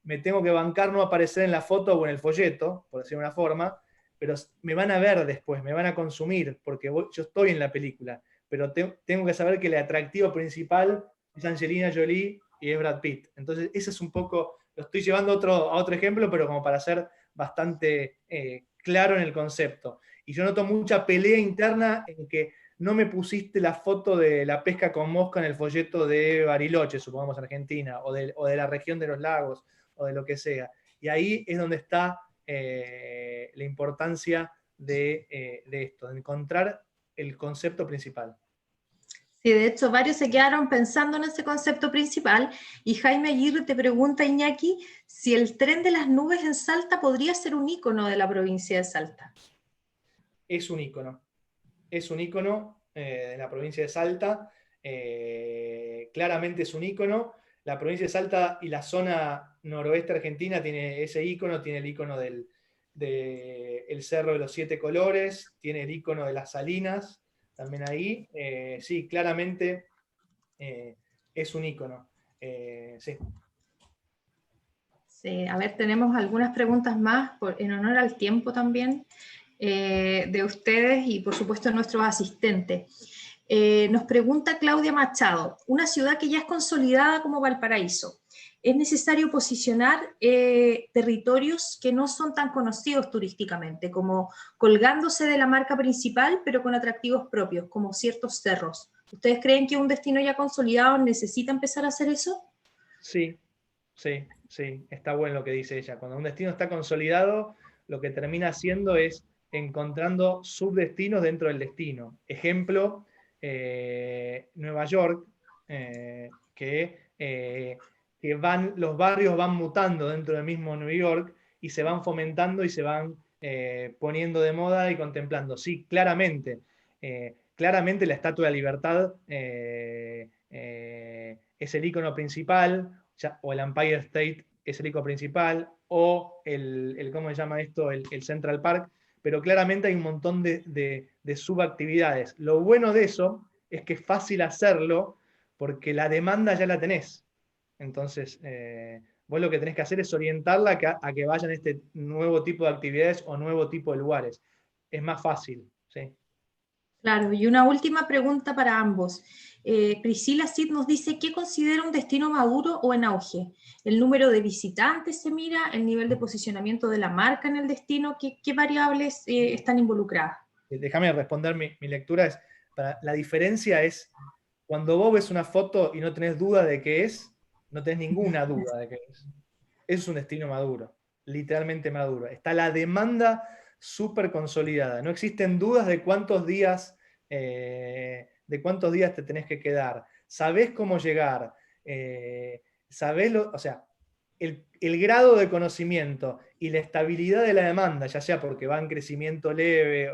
me tengo que bancar no aparecer en la foto o en el folleto, por decir una forma, pero me van a ver después, me van a consumir, porque yo estoy en la película, pero tengo que saber que el atractivo principal es Angelina Jolie y es Brad Pitt. Entonces, ese es un poco, lo estoy llevando a otro ejemplo, pero como para ser bastante claro en el concepto. Y yo noto mucha pelea interna en que no me pusiste la foto de la pesca con mosca en el folleto de Bariloche, supongamos Argentina, o de la región de los lagos, o de lo que sea. Y ahí es donde está la importancia de esto, de encontrar el concepto principal. Sí, de hecho, varios se quedaron pensando en ese concepto principal, y Jaime Aguirre te pregunta, Iñaki, si el tren de las nubes en Salta podría ser un ícono de la provincia de Salta. Es un ícono de la provincia de Salta, claramente es un ícono. La provincia de Salta y la zona noroeste argentina tiene ese ícono, tiene el ícono del Cerro de los Siete Colores, tiene el ícono de las Salinas, también ahí. Sí, claramente es un ícono. Sí. Sí, a ver, tenemos algunas preguntas más en honor al tiempo también de ustedes y por supuesto nuestros asistentes. Nos pregunta Claudia Machado, una ciudad que ya es consolidada como Valparaíso, ¿es necesario posicionar territorios que no son tan conocidos turísticamente, como colgándose de la marca principal, pero con atractivos propios, como ciertos cerros? ¿Ustedes creen que un destino ya consolidado necesita empezar a hacer eso? Sí, sí, sí, está bueno lo que dice ella. Cuando un destino está consolidado, lo que termina haciendo es encontrando subdestinos dentro del destino. Ejemplo, Nueva York, que los barrios van mutando dentro del mismo New York y se van fomentando y se van poniendo de moda y contemplando. Sí, claramente. Claramente la Estatua de la Libertad es el icono principal, o el Empire State es el icono principal, o ¿cómo se llama esto? El Central Park, pero claramente hay un montón de subactividades. Lo bueno de eso es que es fácil hacerlo porque la demanda ya la tenés. Entonces, vos lo que tenés que hacer es orientarla a que vayan a este nuevo tipo de actividades o nuevo tipo de lugares. Es más fácil, ¿sí? Claro, y una última pregunta para ambos. Priscila Cid nos dice, ¿qué considera un destino maduro o en auge? ¿El número de visitantes se mira? ¿El nivel de posicionamiento de la marca en el destino? ¿Qué variables están involucradas? Déjame responder mi lectura. La diferencia es, cuando vos ves una foto y no tenés duda de qué es, no tenés ninguna duda de qué es. Es un destino maduro, literalmente maduro. Está la demanda súper consolidada. No existen dudas de cuántos días te tenés que quedar. Sabés cómo llegar. O sea, el grado de conocimiento y la estabilidad de la demanda, ya sea porque va en crecimiento leve,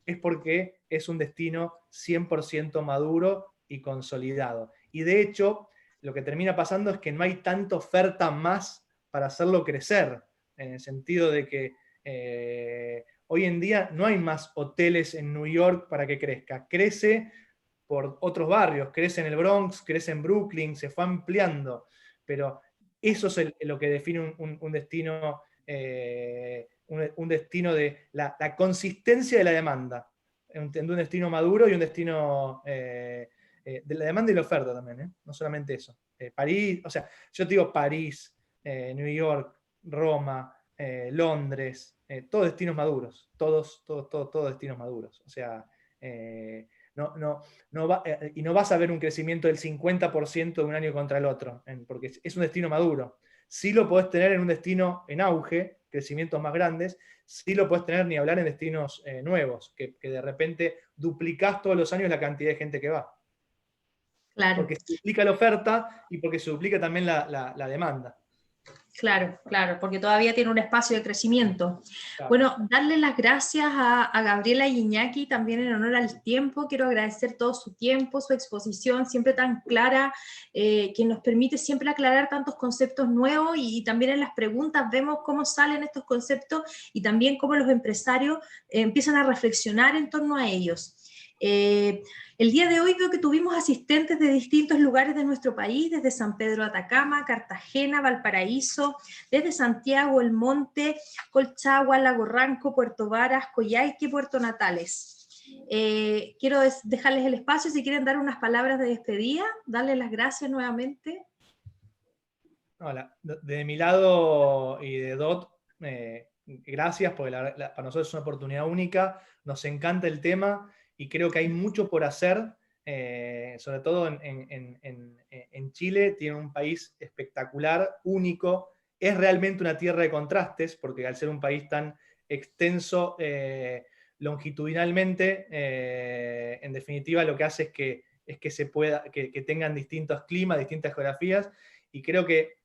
es porque es un destino 100% maduro y consolidado. Y de hecho, lo que termina pasando es que no hay tanta oferta más para hacerlo crecer, en el sentido de que hoy en día no hay más hoteles en New York para que crezca. Crece por otros barrios, crece en el Bronx, crece en Brooklyn, se fue ampliando, pero eso es lo que define un destino, un destino de la consistencia de la demanda, de un destino maduro y un destino de la demanda y la oferta también, no solamente eso. París, o sea, yo te digo París, New York, Roma, Londres, todos destinos maduros, todos destinos maduros. O sea, y no vas a ver un crecimiento del 50% de un año contra el otro, porque es un destino maduro. Sí lo podés tener en un destino en auge, crecimientos más grandes, sí lo podés tener ni hablar en destinos nuevos, que de repente duplicás todos los años la cantidad de gente que va. Claro. Porque se duplica la oferta y porque se duplica también la demanda. Claro, claro, porque todavía tiene un espacio de crecimiento. Claro. Bueno, darle las gracias a Gabriela y Iñaki también en honor al tiempo. Quiero agradecer todo su tiempo, su exposición siempre tan clara, que nos permite siempre aclarar tantos conceptos nuevos y también en las preguntas vemos cómo salen estos conceptos y también cómo los empresarios empiezan a reflexionar en torno a ellos. El día de hoy veo que tuvimos asistentes de distintos lugares de nuestro país, desde San Pedro de Atacama, Cartagena, Valparaíso, desde Santiago, El Monte, Colchagua, Lago Ranco, Puerto Varas, Coyhaique, Puerto Natales. Quiero dejarles el espacio, si quieren dar unas palabras de despedida, darles las gracias nuevamente. Hola, de mi lado y de DOT, gracias, porque para nosotros es una oportunidad única, nos encanta el tema y creo que hay mucho por hacer, sobre todo en Chile. Tiene un país espectacular, único, es realmente una tierra de contrastes, porque al ser un país tan extenso longitudinalmente, en definitiva lo que hace es que que tengan distintos climas, distintas geografías, y creo que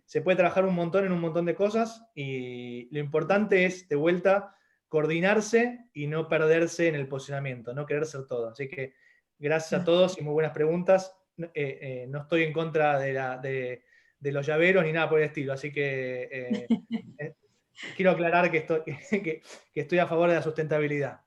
se puede trabajar un montón en un montón de cosas, y lo importante es, de vuelta, coordinarse y no perderse en el posicionamiento, no querer ser todo. Así que gracias a todos y muy buenas preguntas. No estoy en contra de los llaveros ni nada por el estilo, así que quiero aclarar que estoy a favor de la sustentabilidad.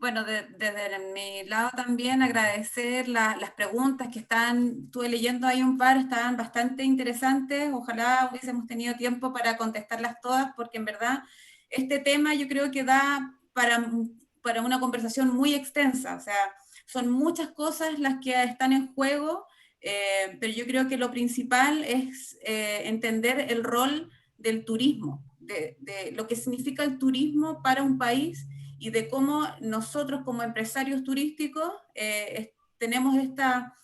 Bueno, desde mi lado también agradecer las preguntas que estuve leyendo ahí un par, estaban bastante interesantes. Ojalá hubiésemos tenido tiempo para contestarlas todas, porque en verdad este tema yo creo que da para una conversación muy extensa. O sea, son muchas cosas las que están en juego, pero yo creo que lo principal es entender el rol del turismo, de lo que significa el turismo para un país y de cómo nosotros como empresarios turísticos tenemos esta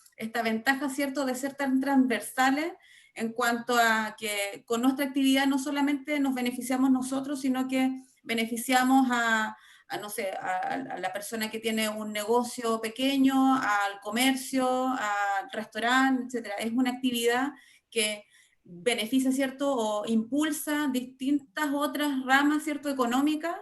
ventaja, ¿cierto?, de ser tan transversales en cuanto a que con nuestra actividad no solamente nos beneficiamos nosotros, sino que beneficiamos no sé, a la persona que tiene un negocio pequeño, al comercio, al restaurante, etc. Es una actividad que beneficia, ¿cierto?, o impulsa distintas otras ramas, ¿cierto?, económicas.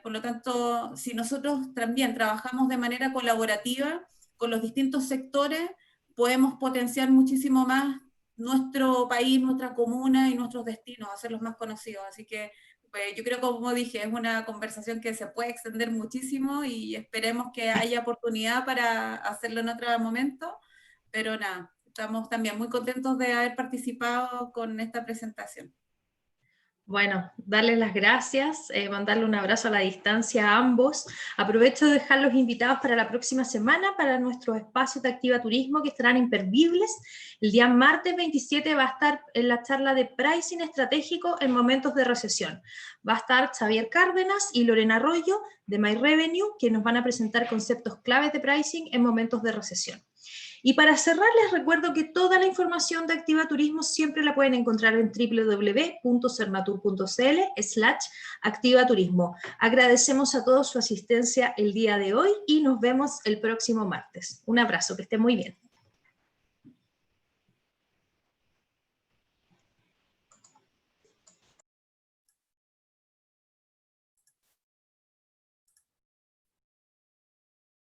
Por lo tanto, si nosotros también trabajamos de manera colaborativa con los distintos sectores, podemos potenciar muchísimo más nuestro país, nuestra comuna y nuestros destinos, hacerlos más conocidos. Así que yo creo, como dije, es una conversación que se puede extender muchísimo y esperemos que haya oportunidad para hacerlo en otro momento, pero nada, estamos también muy contentos de haber participado con esta presentación. Bueno, darles las gracias, mandarle un abrazo a la distancia a ambos. Aprovecho de dejarlos invitados para la próxima semana para nuestros espacios de Activa Turismo que estarán imperdibles. El día martes 27 va a estar en la charla de Pricing Estratégico en Momentos de Recesión. Va a estar Xavier Cárdenas y Lorena Arroyo de My Revenue, que nos van a presentar conceptos claves de pricing en momentos de recesión. Y para cerrar, les recuerdo que toda la información de Activa Turismo siempre la pueden encontrar en www.cernatur.cl/Activa Turismo. Agradecemos a todos su asistencia el día de hoy y nos vemos el próximo martes. Un abrazo, que estén muy bien.